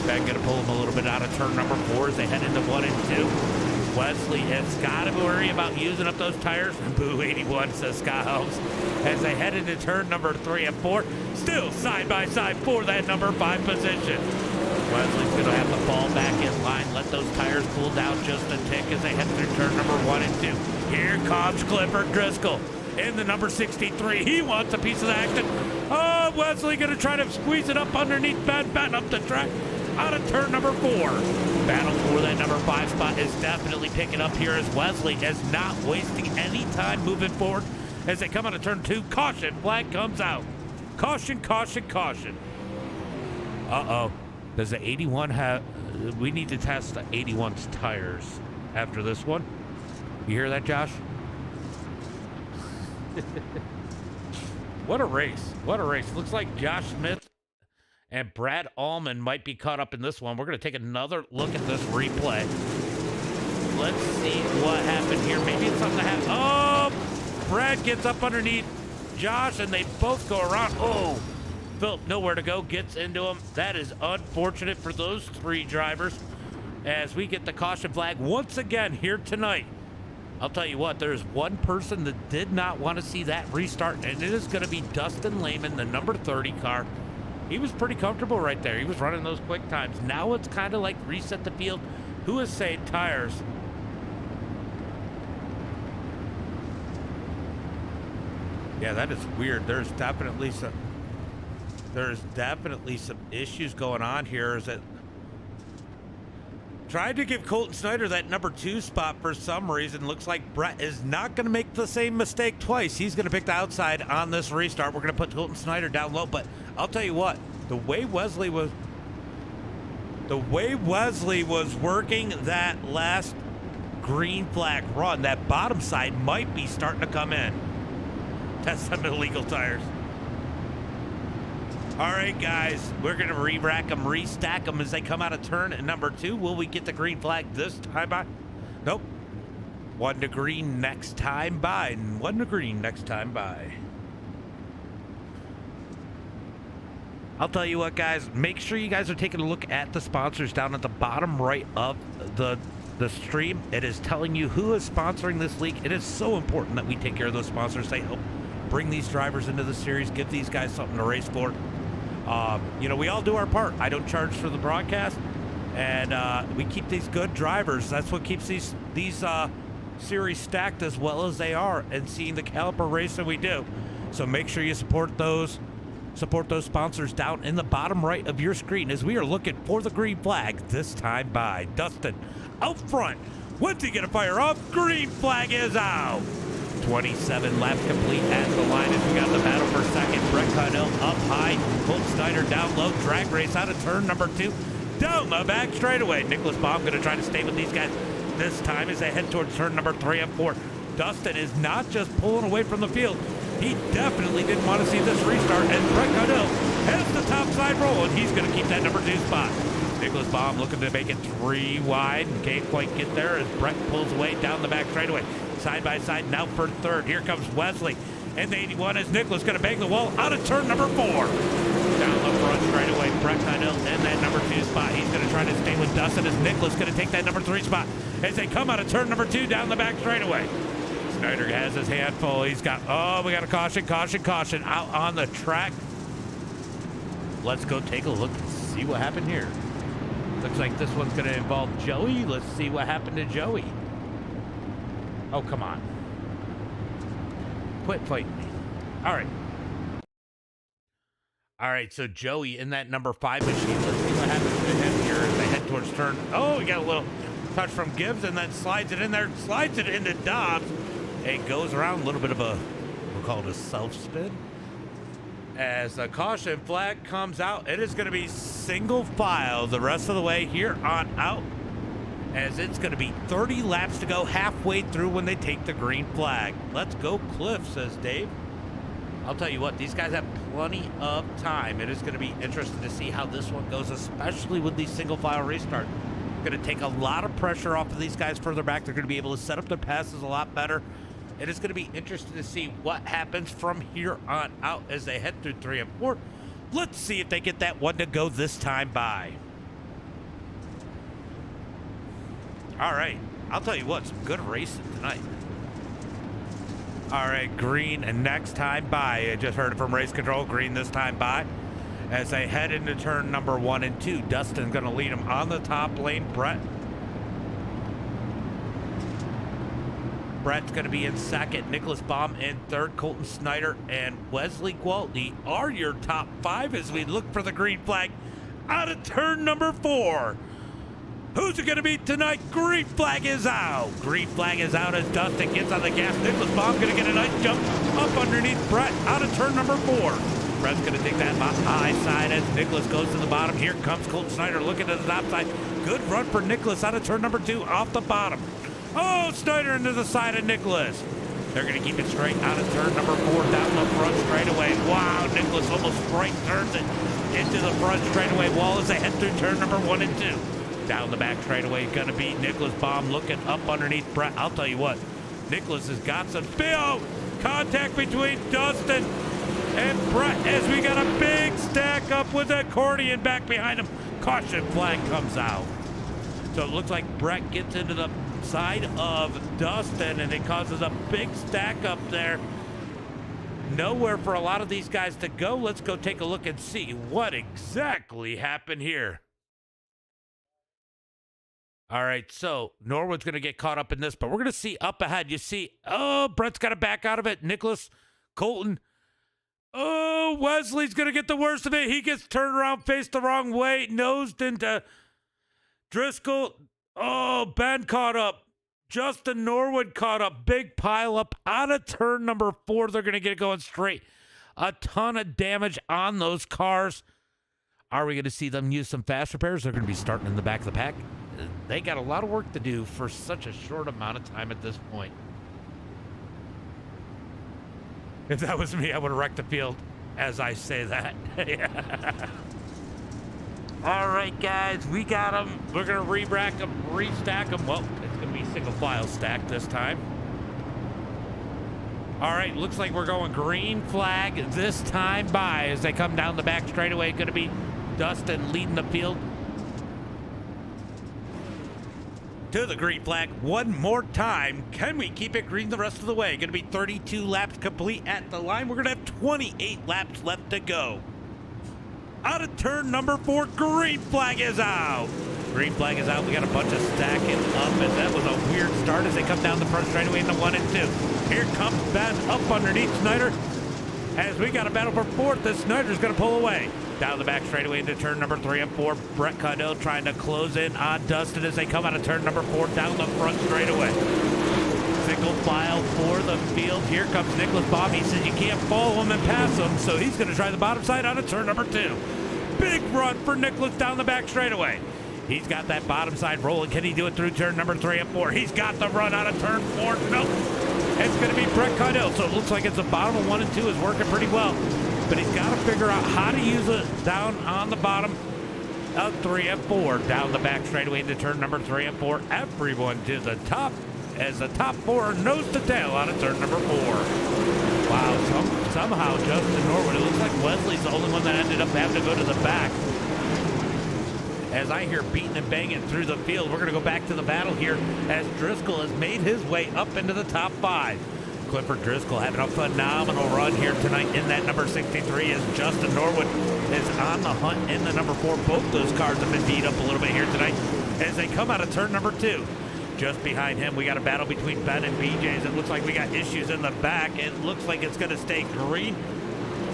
Ben going to pull him a little bit out of turn number 4 as they head into 1 and 2. Wesley has got to worry about using up those tires. Boo 81, says Scott Helms. As they head into turn number 3 and 4. Still side by side for that number 5 position. Wesley's going to have to fall back in line, let those tires cool down just a tick as they head through turn number 1 and 2. Here comes Clifford Driscoll in the number 63. He wants a piece of the action. Oh, Wesley going to try to squeeze it up underneath Ben. Ben up the track out of turn number 4. Battle for that number 5 spot is definitely picking up here as Wesley is not wasting any time moving forward as they come out of turn 2. Caution, flag comes out. Caution, caution, caution. Uh-oh. Does the 81 have... We need to test the 81's tires after this one. You hear that, Josh? What a race. What a race. Looks like Josh Smith and Brad Allman might be caught up in this one. We're going to take another look at this replay. Let's see what happened here. Maybe it's something that happened. Oh! Brad gets up underneath Josh, and they both go around. Oh! Philip, nowhere to go, gets into him. That is unfortunate for those three drivers as we get the caution flag once again here tonight. I'll tell you what, there's one person that did not want to see that restart, and it is going to be Dustin Lehman, the number 30 car. He was pretty comfortable right there. He was running those quick times. Now it's kind of like reset the field. Who has saved tires? Yeah, that is weird. There's definitely some issues going on here. Is that tried to give Colton Snyder that number 2 spot for some reason. Looks like Brett is not going to make the same mistake twice. He's going to pick the outside on this restart. We're going to put Colton Snyder down low, but I'll tell you what, the way Wesley was working that last green flag run, that bottom side might be starting to come in. Test some illegal tires. All right, guys, we're going to re-rack them, restack them as they come out of turn at number 2. Will we get the green flag this time by? Nope. 1 to green next time by. 1 to green next time by. I'll tell you what, guys, make sure you guys are taking a look at the sponsors down at the bottom right of the stream. It is telling you who is sponsoring this league. It is so important that we take care of those sponsors. They help bring these drivers into the series, give these guys something to race for. You know, we all do our part. I don't charge for the broadcast, and we keep these good drivers. That's what keeps these series stacked as well as they are, and seeing the caliber race that we do. So make sure you support those sponsors down in the bottom right of your screen as we are looking for the green flag this time by. Dustin out front. When's he gonna fire off? Green flag is out. 27 laps complete at the line as we got the battle for second. Brett Connell up high, Colt Snyder down low. Drag race out of turn number 2. Down the back straightaway. Nicholas Baum going to try to stay with these guys this time as they head towards turn number 3 and 4. Dustin is not just pulling away from the field. He definitely didn't want to see this restart, and Brett Connell has the top side roll, and he's going to keep that number 2 spot. Nicholas Baum looking to make it 3 wide and can't quite get there as Brett pulls away down the back straightaway. Side by side now for third. Here comes Wesley. And the 81 is Nicholas going to bang the wall out of turn number 4. Down the front straightaway, Brett Connell in that number 2 spot. He's going to try to stay with Dustin as Nicholas going to take that number 3 spot as they come out of turn number 2 down the back straightaway. Snyder has his hand full. He's got, we got a caution out on the track. Let's go take a look and see what happened here. Looks like this one's going to involve Joey. Let's see what happened to Joey. Oh, come on. Quit fighting me. All right. All right, so Joey in that number 5 machine. Let's see what happens to him here as they head towards turn. Oh, we got a little touch from Gibbs and then slides it in there. Slides it into Dobbs. It goes around a little bit of a, we'll call it a self-spin. As the caution flag comes out, it is going to be single file the rest of the way here on out, as it's going to be 30 laps to go halfway through when they take the green flag. Let's go, Cliff, says Dave. I'll tell you what, these guys have plenty of time. It is going to be interesting to see how this one goes, especially with these single file restarts. Going to take a lot of pressure off of these guys further back. They're going to be able to set up their passes a lot better. It is going to be interesting to see what happens from here on out as they head through 3 and 4. Let's see if they get that one to go this time by. All right, I'll tell you what, some good racing tonight. All right, green and next time by. I just heard it from race control, green this time by. As they head into turn number 1 and 2, Dustin's going to lead them on the top lane. Brett's going to be in second. Nicholas Baum in third. Colton Snyder and Wesley Gwaltney are your top 5 as we look for the green flag out of turn number 4. Who's it going to be tonight? Green flag is out. Green flag is out as Dustin gets on the gas. Nicholas Baum going to get a nice jump up underneath Brett out of turn number 4. Brett's going to take that high side as Nicholas goes to the bottom. Here comes Colton Snyder looking to the top side. Good run for Nicholas out of turn number 2 off the bottom. Oh, Snyder into the side of Nicholas. They're going to keep it straight out of turn number 4 down the front straightaway. Wow, Nicholas almost right turns it into the front straightaway wall as they head through turn number 1 and 2. Down the back straightaway, going to be Nicholas Baum looking up underneath Brett. I'll tell you what, Nicholas has got some contact between Dustin and Brett as we got a big stack up with the accordion back behind him. Caution flag comes out. So it looks like Brett gets into the side of Dustin and it causes a big stack up there. Nowhere for a lot of these guys to go. Let's go take a look and see what exactly happened here. All right, so Norwood's going to get caught up in this, but we're going to see up ahead. You see, oh, Brett's got to back out of it. Nicholas, Colton. Oh, Wesley's going to get the worst of it. He gets turned around, faced the wrong way, nosed into Driscoll. Oh, Ben caught up. Justin Norwood caught up. Big pile up out of turn number 4. They're going to get it going straight. A ton of damage on those cars. Are we going to see them use some fast repairs? They're going to be starting in the back of the pack. They got a lot of work to do for such a short amount of time at this point. If that was me, I would have wrecked the field as I say that. All right, guys, we got them. We're going to re-rack them, restack them. Well, it's going to be single file stack this time. All right, looks like we're going green flag this time by as they come down the back straightaway. Going to be Dustin leading the field to the green flag one more time. Can we keep it green the rest of the way? Going to be 32 laps complete at the line. We're going to have 28 laps left to go. Out of turn number 4, green flag is out. Green flag is out. We got a bunch of stacking up, and that was a weird start as they come down the front straightaway into 1 and 2. Here comes Ben up underneath Snyder. As we got a battle for 4th, as Snyder's going to pull away. Down the back straightaway into turn number 3 and 4. Brett Caudill trying to close in on Dustin as they come out of turn number 4 down the front straightaway. Single file for the field. Here comes Nicholas Baum. He says you can't follow him and pass him, so he's going to try the bottom side out of turn number 2. Big run for Nicholas down the back straightaway. He's got that bottom side rolling. Can he do it through turn number 3 and 4? He's got the run out of turn 4. Nope. It's going to be Brett Caudill. So it looks like it's the bottom of 1 and 2 is working pretty well. But he's got to figure out how to use it down on the bottom of 3 and 4. Down the back straightaway into turn number 3 and 4. Everyone to the top as the top 4 nose to tail out of turn number 4. Wow, somehow Justin Norwood, it looks like Wesley's the only one that ended up having to go to the back. As I hear beating and banging through the field, we're going to go back to the battle here as Driscoll has made his way up into the top 5. Clifford Driscoll having a phenomenal run here tonight in that number 63 as Justin Norwood is on the hunt in the number 4. Both those cars have been beat up a little bit here tonight as they come out of turn number 2. Just behind him, we got a battle between Ben and BJ's. It looks like we got issues in the back. It looks like it's going to stay green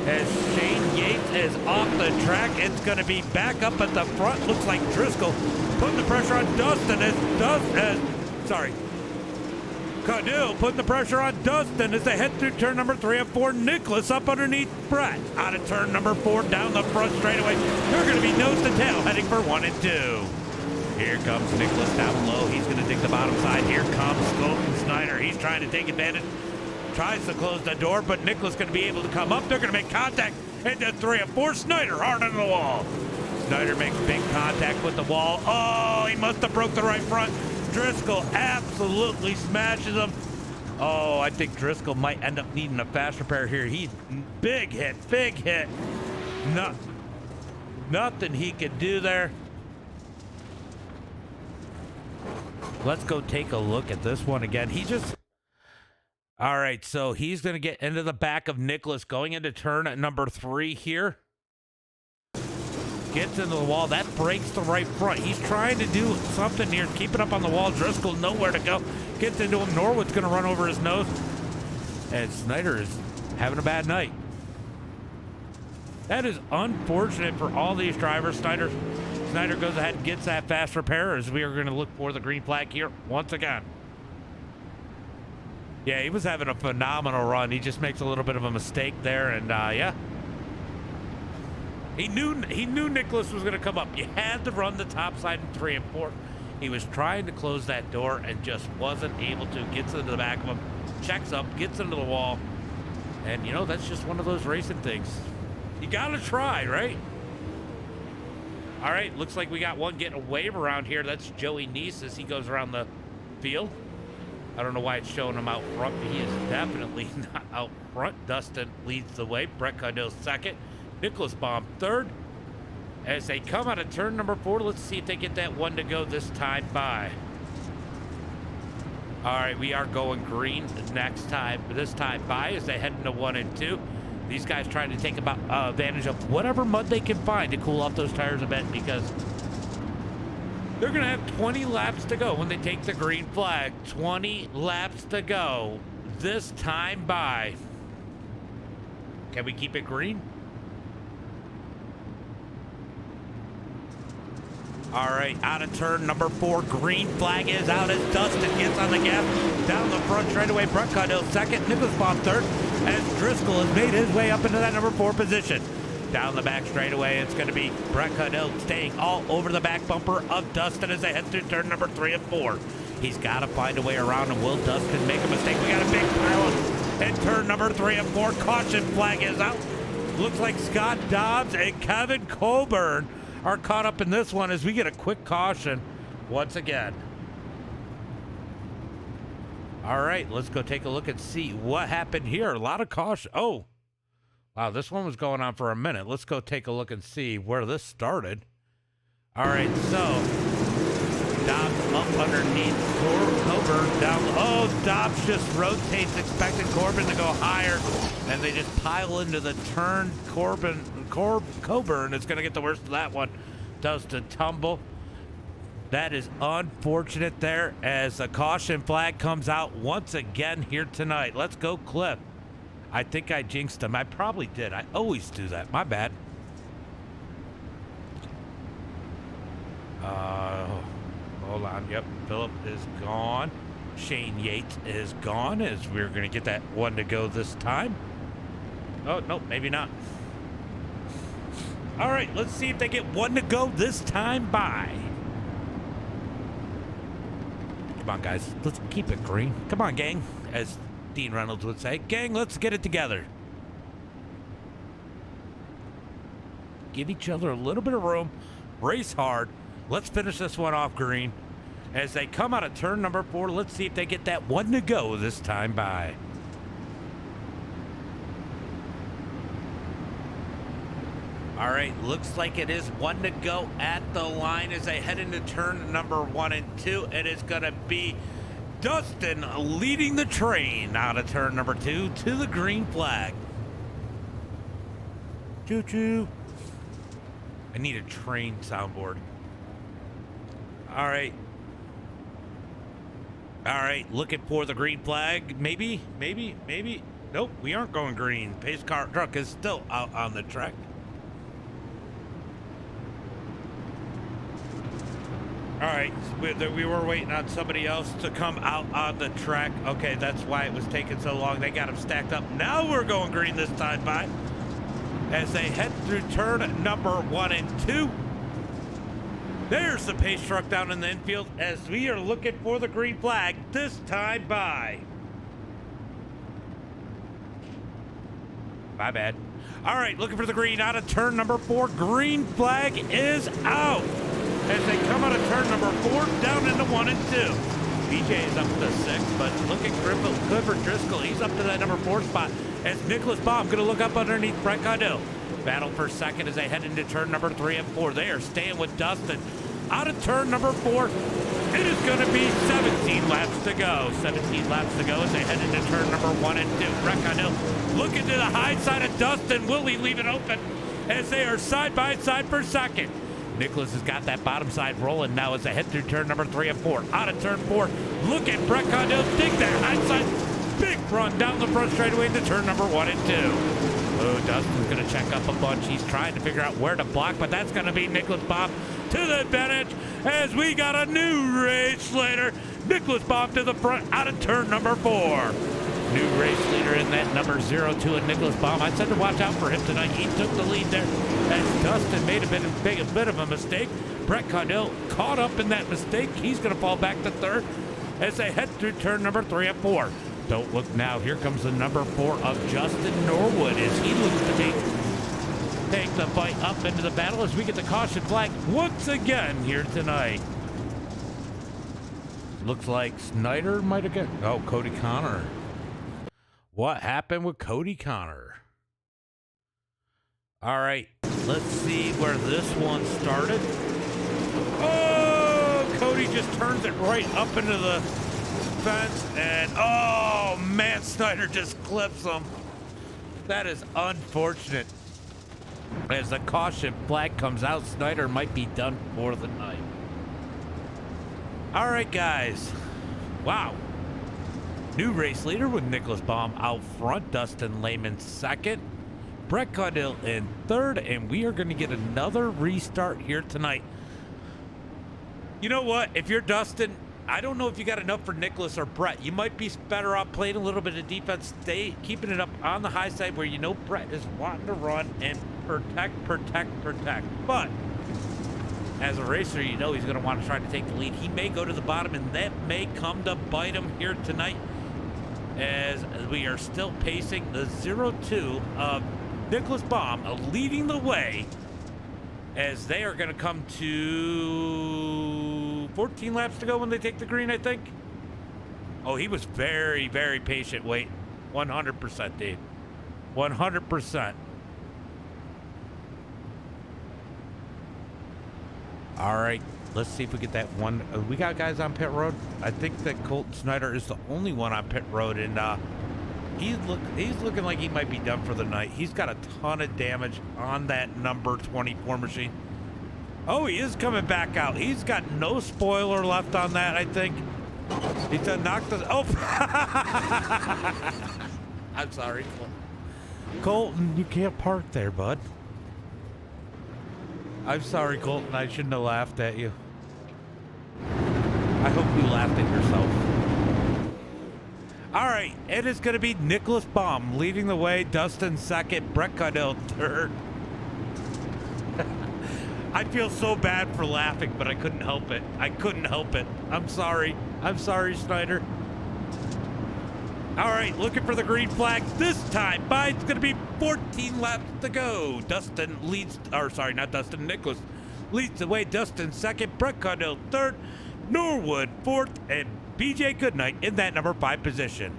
as Shane Yates is off the track. It's going to be back up at the front. Looks like Driscoll putting the pressure on Dustin Caudill putting the pressure on Dustin as they head through turn number 3 and 4. Nicholas up underneath Brett. Out of turn number 4 down the front straightaway. They're going to be nose to tail heading for 1 and 2. Here comes Nicholas down low. He's going to dig the bottom side. Here comes Colton Snyder. He's trying to take advantage. Tries to close the door, but Nicholas going to be able to come up. They're going to make contact into 3 and 4. Snyder hard on the wall. Snyder makes big contact with the wall. Oh, he must have broke the right front. Driscoll absolutely smashes him. Oh, I think Driscoll might end up needing a fast repair here. He's big hit. Nothing he could do there. Let's go take a look at this one again. All right, so he's going to get into the back of Nicholas going into turn at number 3 here. Gets into the wall. That breaks the right front. He's trying to do something here, keeping up on the wall. Driscoll nowhere to go. Gets into him. Norwood's going to run over his nose. And Snyder is having a bad night. That is unfortunate for all these drivers. Snyder goes ahead and gets that fast repair as we are going to look for the green flag here once again. Yeah, he was having a phenomenal run. He just makes a little bit of a mistake there, and yeah. He knew Nicholas was going to come up. You had to run the top side in 3 and 4. He was trying to close that door and just wasn't able to. Gets into the back of him, checks up, gets into the wall. And, you know, that's just one of those racing things. You got to try, right? All right, looks like we got one getting a wave around here. That's Joey Neese as he goes around the field. I don't know why it's showing him out front, but he is definitely not out front. Dustin leads the way. Brett Caudill second. Nicholas Baum third. As they come out of turn number 4, let's see if they get that one to go this time by. All right, we are going green this time by as they head into 1 and 2. These guys trying to take advantage of whatever mud they can find to cool off those tires a bit, because they're going to have 20 laps to go when they take the green flag. 20 laps to go this time by. Can we keep it green? All right, out of turn number 4, green flag is out as Dustin gets on the gas. Down the front straightaway, Brett Caudill second, Nicholas Baum third, as Driscoll has made his way up into that number 4 position. Down the back straightaway, it's going to be Brett Caudill staying all over the back bumper of Dustin as they head through turn number 3 and 4. He's got to find a way around him. Will Dustin make a mistake? We got a big pile in turn number 3 and 4. Caution flag is out. Looks like Scott Dobbs and Kevin Coburn are caught up in this one as we get a quick caution once again. All right, let's go take a look and see what happened here. A lot of caution. Oh, wow, this one was going on for a minute. Let's go take a look and see where this started. All right, so Dobbs up underneath Coburn down. Oh, Dobbs just rotates, expecting Corbin to go higher, and they just pile into the turn. Coburn is going to get the worst of that one. Does the tumble. That is unfortunate there as the caution flag comes out once again here tonight. Let's go, Cliff. I think I jinxed him. I probably did. I always do that. My bad. Hold on. Yep. Phillip is gone. Shane Yates is gone as we're going to get that one to go this time. Oh, no, maybe not. All right, let's see if they get one to go this time by. Come on, guys. Let's keep it green. Come on, gang, as Dean Reynolds would say. Gang, let's get it together. Give each other a little bit of room. Race hard. Let's finish this one off green. As they come out of turn number 4, let's see if they get that one to go this time by. All right, looks like it is one to go at the line as they head into turn number 1 and 2. It is going to be Dustin leading the train out of turn number 2 to the green flag. Choo-choo. I need a train soundboard. All right. All right, looking for the green flag. Maybe. Nope, we aren't going green. Pace car truck is still out on the track. All right, we were waiting on somebody else to come out on the track. Okay, that's why it was taking so long. They got them stacked up. Now we're going green this time by as they head through turn number 1 and 2. There's the pace truck down in the infield as we are looking for the green flag this time by. My bad. All right, looking for the green out of turn number 4. Green flag is out as they come out of turn number 4 down into 1 and 2. BJ is up to 6, but look at Clifford Driscoll. He's up to that number 4 spot as Nicholas Baum going to look up underneath Brett Caudill. Battle for second as they head into turn number 3 and 4. They are staying with Dustin. Out of turn number 4, it is going to be 17 laps to go. 17 laps to go as they head into turn number 1 and 2. Brett Caudill looking to the high side of Dustin. Will he leave it open as they are side by side for second? Nicholas has got that bottom side rolling now as they head through turn number 3 and 4. Out of turn 4, look at Brett Caudill dig that high side. Big run down the front straightaway into turn number 1 and 2. Oh, Dustin's going to check up a bunch. He's trying to figure out where to block, but that's going to be Nicholas Baum to the advantage as we got a new race leader. Nicholas Baum to the front out of turn number 4. New race leader in that number 02 and Nicholas Baum. I said to watch out for him tonight. He took the lead there as Dustin made a bit of a mistake. Brett Caudill caught up in that mistake. He's going to fall back to third as they head through turn number 3 and 4. Don't look now. Here comes the number 4 of Justin Norwood as he looks to take the fight up into the battle as we get the caution flag once again here tonight. Looks like Snyder might have got... Oh, Cody Connor. What happened with Cody Connor? All right, let's see where this one started. Oh, Cody just turns it right up into the fence, and oh man, Snyder just clips him. That is unfortunate. As the caution flag comes out, Snyder might be done for the night. All right, guys. Wow. New race leader with Nicholas Baum out front, Dustin Lehman second, Brett Caudill in third, and we are going to get another restart here tonight. You know what? If you're Dustin, I don't know if you got enough for Nicholas or Brett. You might be better off playing a little bit of defense, keeping it up on the high side where you know Brett is wanting to run and protect. But as a racer, you know he's going to want to try to take the lead. He may go to the bottom, and that may come to bite him here tonight as we are still pacing the 02 of Nicholas Baum leading the way as they are going to come to 14 laps to go when they take the green, I think. Oh, he was very, very patient. Wait, 100%, Dave. 100%. All right, let's see if we get that one. We got guys on pit road. I think that Colton Snyder is the only one on pit road, and he's looking like he might be done for the night. He's got a ton of damage on that number 24 machine. Oh, he is coming back out. He's got no spoiler left on that, I think. He's done knocked us. Oh, I'm sorry, Colton. You can't park there, bud. I'm sorry, Colton. I shouldn't have laughed at you. I hope you laughed at yourself. All right, it is going to be Nicholas Baum leading the way, Dustin second, Brett Caudill third. I feel so bad for laughing, but I couldn't help it. I'm sorry. I'm sorry, Snyder. All right, looking for the green flag this time. By it's going to be 14 laps to go. Nicholas leads the way. Dustin second, Brett Caudill third, Norwood fourth, and BJ Goodnight in that number 5 position.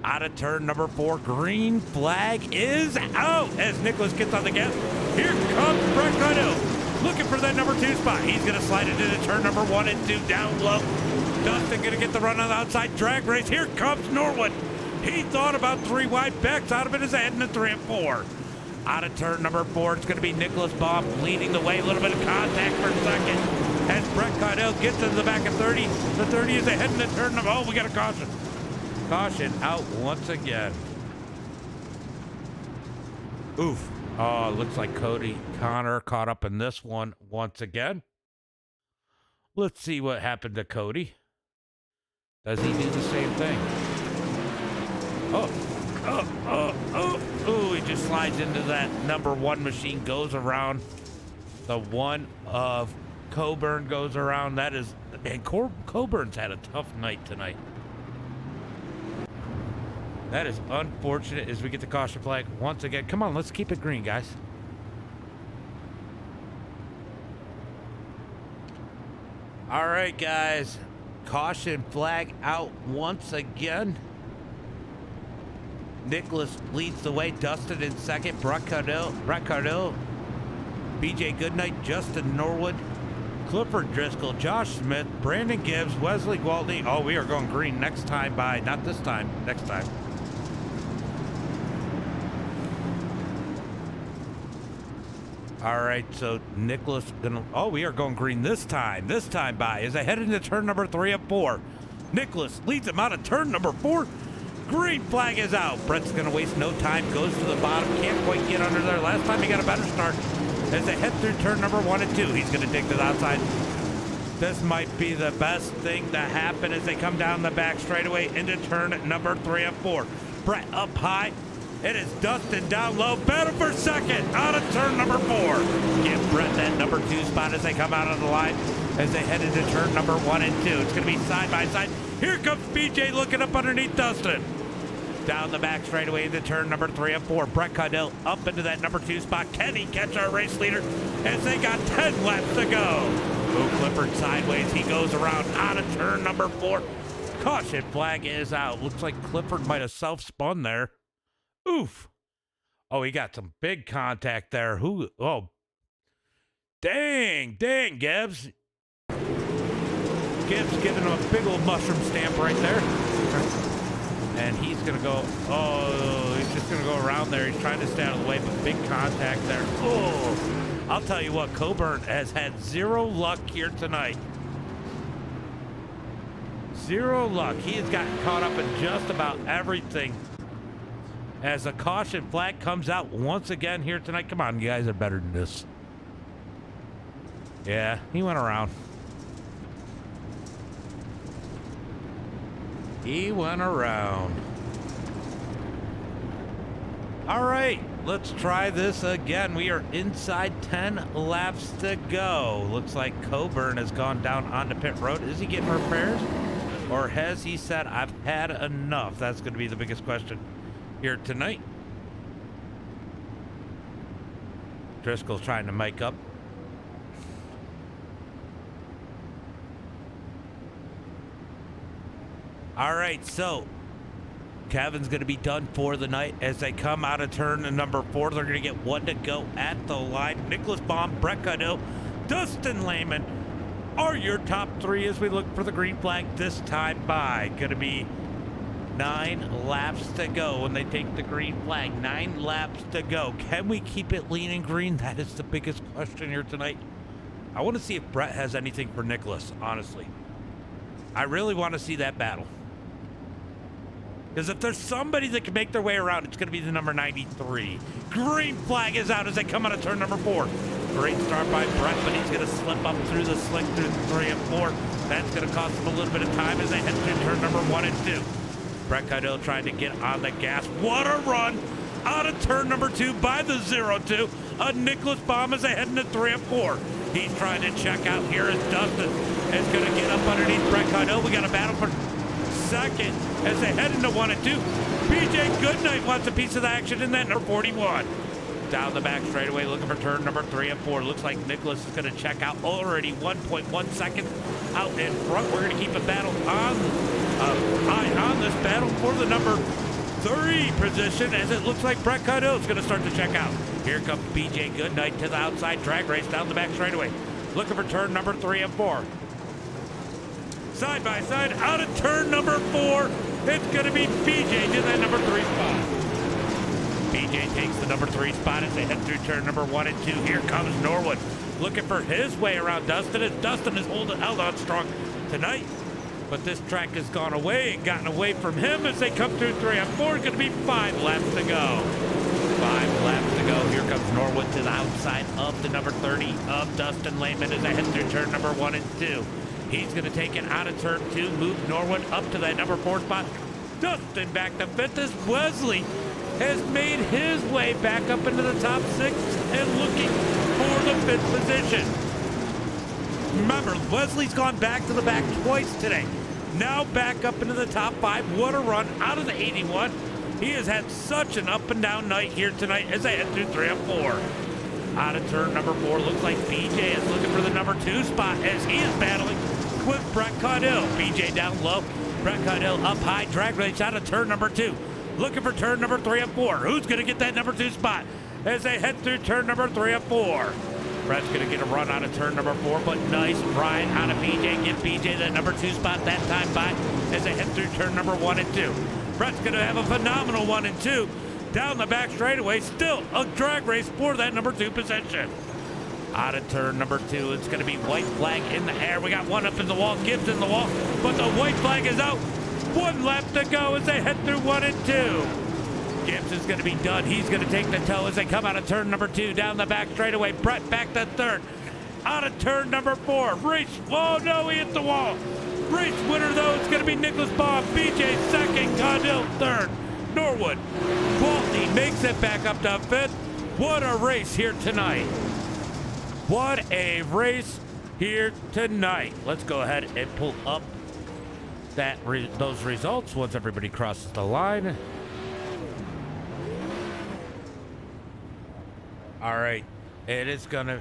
Out of turn number 4, green flag is out as Nicholas gets on the gas. Here comes Brett Caudill looking for that number 2 spot. He's going to slide it into turn number 1 and 2 down low. Dustin going to get the run on the outside drag race. Here comes Norwood. He thought about 3 wide, backs out of it, is heading to 3 and 4. Out of turn number 4, it's going to be Nicholas Baum leading the way. A little bit of contact for second as Brett Caudill gets into the back of 30. The 30 is heading to turn number... Oh, we got a caution. Caution out once again. Oof. Oh, looks like Cody Connor caught up in this one once again. Let's see what happened to Cody. Does he do the same thing? Oh, he just slides into that number 1 machine, goes around. The one of Coburn goes around. That is, and Coburn's had a tough night tonight. That is unfortunate as we get the caution flag once again. Come on, let's keep it green, guys. All right, guys. Caution flag out once again. Nicholas leads the way. Dustin in second. Brett Caudill, BJ Goodnight, Justin Norwood, Clifford Driscoll, Josh Smith, Brandon Gibbs, Wesley Gwaltney. Oh, we are going green next time by, not this time, next time. All right, so Nicholas gonna, oh, we are going green this time by, as they head into turn number 3 and 4. Nicholas leads him out of turn number 4. Green flag is out. Brett's gonna waste no time, goes to the bottom, can't quite get under there. Last time he got a better start as they head through turn number 1 and 2. He's gonna dig to the outside. This might be the best thing to happen as they come down the back straightaway into turn number 3 and 4. Brett up high. It is Dustin down low. Battle for second out of turn number 4. Give Brett that number 2 spot as they come out of the line as they head into turn number 1 and 2. It's going to be side by side. Here comes BJ looking up underneath Dustin. Down the back straightaway into turn number 3 and 4. Brett Caudill up into that number 2 spot. Can he catch our race leader as they got 10 laps to go? Bo Clifford sideways. He goes around out of turn number 4. Caution flag is out. Looks like Clifford might have self-spun there. Oof. Oh, he got some big contact there. Who? Oh, dang, Gibbs. Gibbs giving him a big old mushroom stamp right there. And he's going to go, oh, he's just going to go around there. He's trying to stay out of the way, but big contact there. Oh, I'll tell you what, Coburn has had zero luck here tonight. Zero luck. He has gotten caught up in just about everything. As a caution flag comes out once again here tonight. Come on, you guys are better than this. Yeah, he went around. He went around. All right, let's try this again. We are inside 10 laps to go. Looks like Coburn has gone down onto pit road. Is he getting repairs? Or has he said, I've had enough? That's going to be the biggest question here tonight. Driscoll's trying to mic up. All right, so Kevin's going to be done for the night as they come out of turn number 4. They're going to get 1 to go at the line. Nicholas Baum, Brett Caudill, Dustin Lehman are your top 3 as we look for the green flag this time by. Going to be 9 laps to go when they take the green flag. 9 laps to go. Can we keep it leaning green? That is the biggest question here tonight. I want to see if Brett has anything for Nicholas, honestly. I really want to see that battle. Because if there's somebody that can make their way around, it's going to be the number 93. Green flag is out as they come out of turn number 4. Great start by Brett, but he's going to slip up through the slick through 3 and 4. That's going to cost him a little bit of time as they head through turn number 1 and 2. Brett Caudill trying to get on the gas. What a run out of turn number 2 by the 0-2. Nicholas Baum as they head into 3 and 4. He's trying to check out here as Dustin is going to get up underneath Brett Caudill. We got a battle for second as they head into 1 and 2. BJ Goodnight wants a piece of the action in that number 41. Down the back straightaway looking for turn number 3 and 4. Looks like Nicholas is going to check out already 1.1 seconds out in front. We're going to keep a battle on this battle for the number 3 position as it looks like Brett Caudill is going to start to check out. Here comes BJ Goodnight to the outside drag race down the back straightaway. Looking for turn number 3 and 4. Side by side out of turn number 4. It's going to be BJ to that number 3 spot. BJ takes the number 3 spot as they head through turn number 1 and 2. Here comes Norwood looking for his way around Dustin as Dustin is held on strong tonight. But this track has gone away and gotten away from him as they come through 3 and 4. It's going to be 5 laps to go. 5 laps to go. Here comes Norwood to the outside of the number 30 of Dustin Lehman as they head through turn number 1 and 2. He's going to take it out of turn 2, move Norwood up to that number 4 spot. Dustin back to 5th as Wesley has made his way back up into the top 6 and looking for the 5th position. Remember, Wesley's gone back to the back twice today. Now back up into the top 5. What a run out of the 81. He has had such an up and down night here tonight as they head through 3 and 4. Out of turn number 4, looks like BJ is looking for the number 2 spot as he is battling with Brett Caudill. BJ down low, Brett Caudill up high, drag race out of turn number 2. Looking for turn number 3 and 4. Who's going to get that number 2 spot as they head through turn number 3 and 4? Brett's going to get a run out of turn number 4, but nice ride out of BJ. Get BJ that number 2 spot that time by as they head through turn number 1 and 2. Brett's going to have a phenomenal 1 and 2. Down the back straightaway, still a drag race for that number 2 position. Out of turn number 2, it's going to be white flag in the air. We got one up in the wall, Gibbs in the wall, but the white flag is out. 1 lap to go as they head through 1 and 2. Gibbs is going to be done. He's going to take the toe as they come out of turn number 2 down the back straightaway. Brett back to 3rd. out of turn number 4. Race, oh no, he hit the wall. Race winner, though, it's going to be Nicholas Baum. BJ second, Caudill third. Norwood, Waltney makes it back up to 5th. What a race here tonight. What a race here tonight. Let's go ahead and pull up those results once everybody crosses the line. All right, it's gonna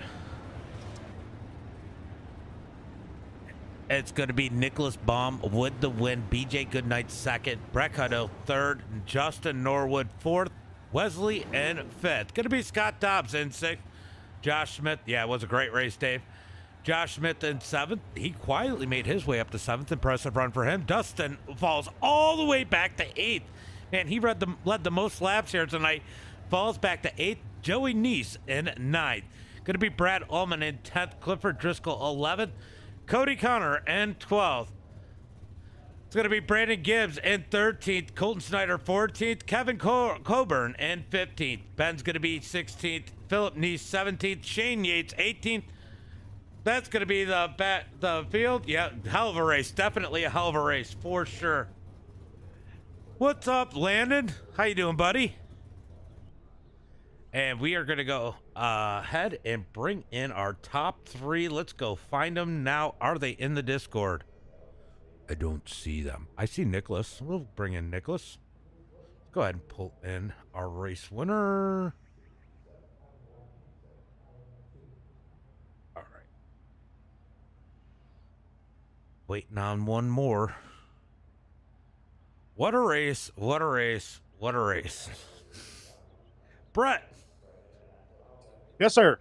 be Nicholas Baum with the win. BJ Goodnight second, Brett Caudill third, Justin Norwood fourth, Wesley in 5th. Gonna be Scott Dobbs in 6th. Josh Smith, yeah, it was a great race, Dave. Josh Smith in 7th. He quietly made his way up to 7th. Impressive run for him. Dustin falls all the way back to 8th. Man, he led the most laps here tonight. Falls back to 8th. Joey Neese in 9th. Going to be Brad Ullman in 10th. Clifford Driscoll 11th. Cody Connor in 12th. It's going to be Brandon Gibbs in 13th. Colton Snyder 14th. Kevin Coburn in 15th. Ben's going to be 16th. Philip Neese 17th. Shane Yates 18th. That's going to be the field. Yeah, hell of a race. Definitely a hell of a race for sure. What's up, Landon? How you doing, buddy? And we are going to go ahead and bring in our top 3. Let's go find them now. Are they in the Discord? I don't see them. I see Nicholas. We'll bring in Nicholas. Go ahead and pull in our race winner. All right. Waiting on one more. What a race. What a race. What a race. Brett. Yes, sir.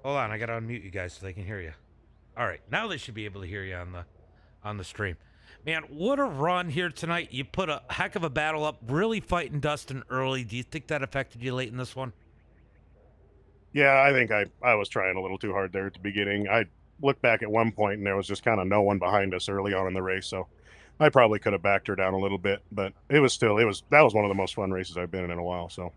Hold on, I gotta unmute you guys so they can hear you. All right, now they should be able to hear you on the stream. Man, what a run here tonight. You put a heck of a battle up, really fighting Dustin early. Do you think that affected you late in this one? Yeah, I think I was trying a little too hard there at the beginning. I looked back at one point and there was just kind of no one behind us early on in the race, so I probably could have backed her down a little bit, but that was one of the most fun races I've been in a while. So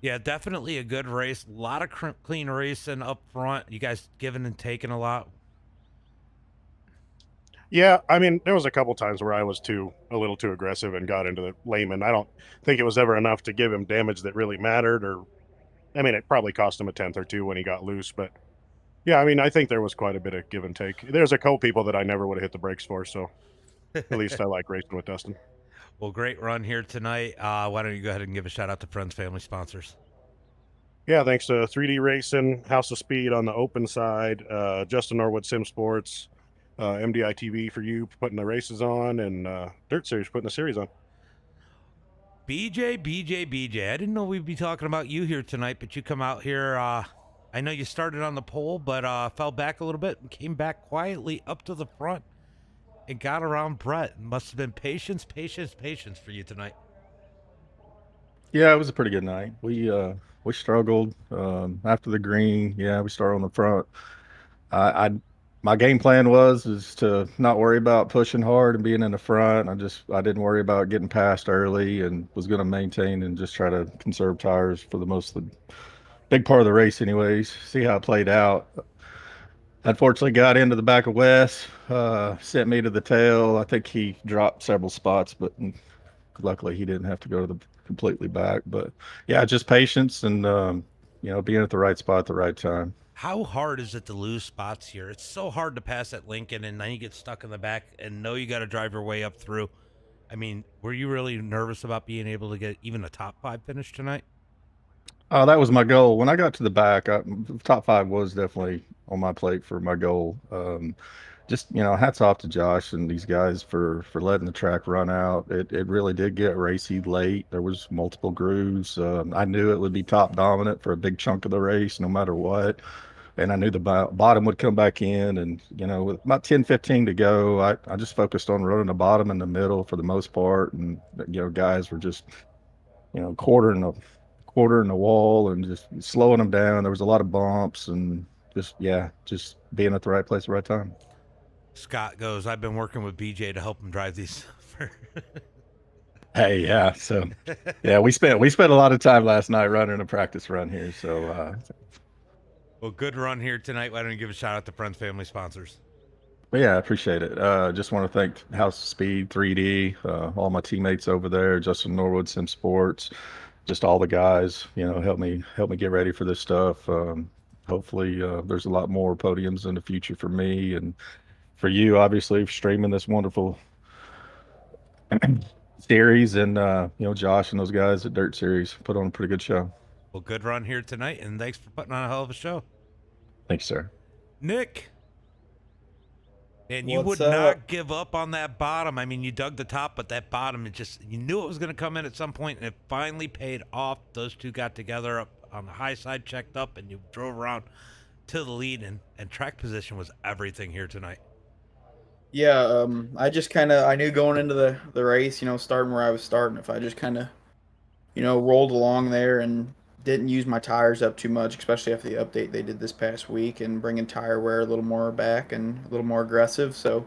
yeah, definitely a good race. A lot of clean racing up front. You guys giving and taking a lot. yeah, I mean, there was a couple times where I was a little too aggressive and got into the layman. I don't think it was ever enough to give him damage that really mattered, or I mean, it probably cost him a 10th or 2 when he got loose, but yeah, I mean, I think there was quite a bit of give and take. There's a couple people that I never would have hit the brakes for, so at least I like racing with Dustin. Well, great run here tonight. Why don't you go ahead and give a shout out to friends, family, sponsors? Yeah, thanks to 3D Racing, House of Speed on the open side, Justin Norwood Sim Sports, MDI TV for you putting the races on, and Dirt Series putting the series on. BJ. I didn't know we'd be talking about you here tonight, but you come out here. I know you started on the pole, but fell back a little bit and came back quietly up to the front and got around Brett. Must have been patience for you tonight. Yeah, it was a pretty good night. We struggled after the green. Yeah, we started on the front. My game plan is to not worry about pushing hard and being in the front. I didn't worry about getting past early, and was going to maintain and just try to conserve tires for the most of the big part of the race anyways. See how it played out. Unfortunately, got into the back of Wes, sent me to the tail. I think he dropped several spots, but luckily he didn't have to go to the completely back. But yeah, just patience and being at the right spot at the right time. How hard is it to lose spots here? It's so hard to pass at Lincoln, and then you get stuck in the back and know you got to drive your way up through. I mean, were you really nervous about being able to get even a top 5 finish tonight? That was my goal. When I got to the back, top 5 was definitely on my plate for my goal. Just, hats off to Josh and these guys for letting the track run out. It really did get racy late. There was multiple grooves. I knew it would be top dominant for a big chunk of the race, no matter what. And I knew the bottom would come back in. And, with about 10, 15 to go, I just focused on running the bottom and the middle for the most part. And, guys were just, quartering the wall and just slowing them down. There was a lot of bumps and just being at the right place at the right time. Scott goes, I've been working with BJ to help him drive these. Hey, yeah. So, yeah, we spent a lot of time last night running a practice run here. So, Well, good run here tonight. Why don't you give a shout out to friends, family, sponsors? But yeah, I appreciate it. Just want to thank House of Speed, 3D, all my teammates over there, Justin Norwood, Sim Sports, just all the guys. Help me get ready for this stuff. Hopefully, there's a lot more podiums in the future for me and for you, obviously, streaming this wonderful series, and Josh and those guys at Dirt Series put on a pretty good show. Well, good run here tonight, and thanks for putting on a hell of a show. Thanks, sir. Nick. And you What's would up? not give up on that bottom. I mean, you dug the top, but that bottom, you knew it was going to come in at some point, and it finally paid off. Those two got together up on the high side, checked up, and you drove around to the lead, and track position was everything here tonight. Yeah, I just I knew going into the race, starting where I was starting, if I just rolled along there and didn't use my tires up too much, especially after the update they did this past week and bringing tire wear a little more back and a little more aggressive. So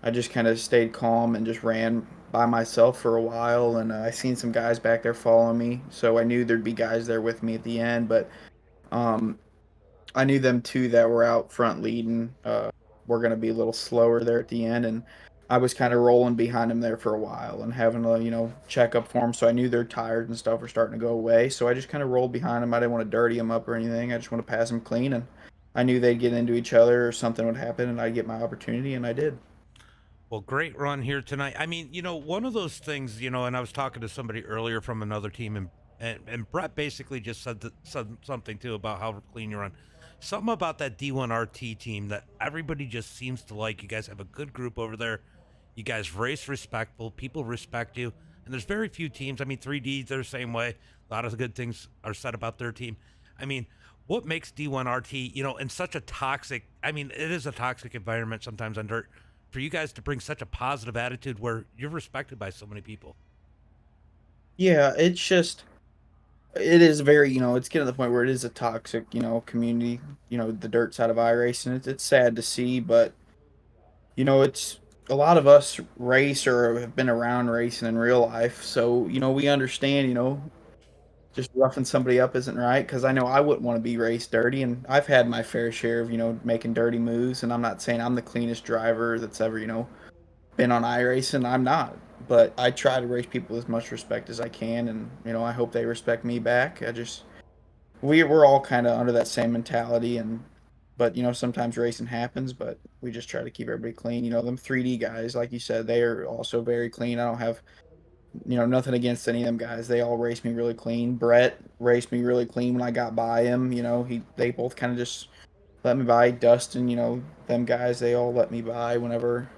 I just kind of stayed calm and just ran by myself for a while. And I seen some guys back there following me, so I knew there'd be guys there with me at the end. But um, I knew them two that were out front leading were going to be a little slower there at the end, and I was kind of rolling behind them there for a while and having a check up for them. So I knew their tires and stuff were starting to go away. So I just kind of rolled behind them. I didn't want to dirty them up or anything. I just want to pass them clean, and I knew they'd get into each other or something would happen, and I'd get my opportunity, and I did. Well, great run here tonight. I mean, one of those things, and I was talking to somebody earlier from another team, and Brett basically just said something too about how clean you run. Something about that D1RT team that everybody just seems to like. You guys have a good group over there. You guys race respectful. People respect you. And there's very few teams. I mean, 3D, they're the same way. A lot of good things are said about their team. I mean, what makes D1RT, in such a toxic, I mean, it is a toxic environment sometimes on dirt, for you guys to bring such a positive attitude where you're respected by so many people? Yeah, it is very, it's getting to the point where it is a toxic, community, the dirt side of iRacing. It's sad to see, but it's a lot of us race or have been around racing in real life. So, we understand, just roughing somebody up isn't right, because I know I wouldn't want to be raced dirty, and I've had my fair share of, making dirty moves, and I'm not saying I'm the cleanest driver that's ever, been on iRacing. I'm not, but I try to race people with as much respect as I can, and I hope they respect me back. We're all kind of under that same mentality, and but sometimes racing happens, but we just try to keep everybody clean. Them 3D guys, like you said, they are also very clean. I don't have nothing against any of them guys. They all race me really clean. Brett raced me really clean when I got by him. They both kind of just let me by. Dustin, them guys, they all let me by whenever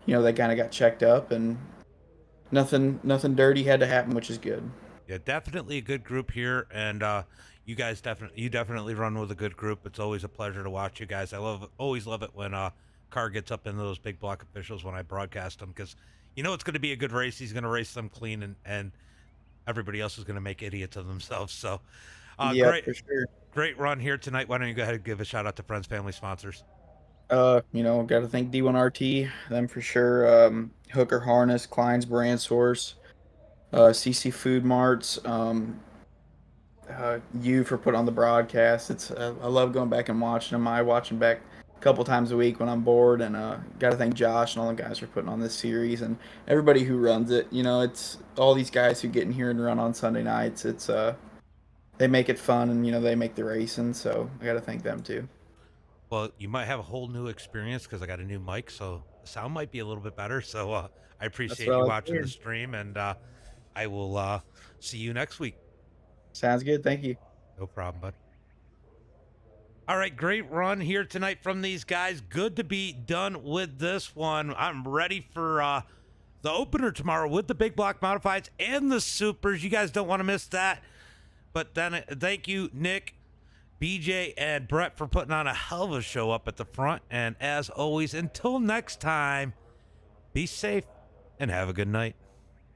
they kind of got checked up, and nothing dirty had to happen, which is good. Yeah, definitely a good group here, and you guys definitely run with a good group. It's always a pleasure to watch you guys. Always love it when Carr gets up into those big block officials when I broadcast them, because it's going to be a good race. He's going to race them clean, and everybody else is going to make idiots of themselves. So, Yeah, for sure. great run here tonight. Why don't you go ahead and give a shout out to friends, family, sponsors? Got to thank D1RT, them for sure. Hooker Harness, Klein's Brand Source, CC Food Marts, you for putting on the broadcast. I love going back and watching them. I watch them back a couple times a week when I'm bored, and got to thank Josh and all the guys for putting on this series and everybody who runs it. It's all these guys who get in here and run on Sunday nights. They make it fun, and they make the racing. So I got to thank them too. Well, you might have a whole new experience because I got a new mic, so the sound might be a little bit better. So I appreciate you watching the stream, and I will see you next week. Sounds good. Thank you. No problem, bud. All right, great run here tonight from these guys. Good to be done with this one. I'm ready for the opener tomorrow with the big block modifieds and the supers. You guys don't want to miss that. But then thank you, Nick, BJ, and Brett for putting on a hell of a show up at the front. And as always, until next time, be safe and have a good night.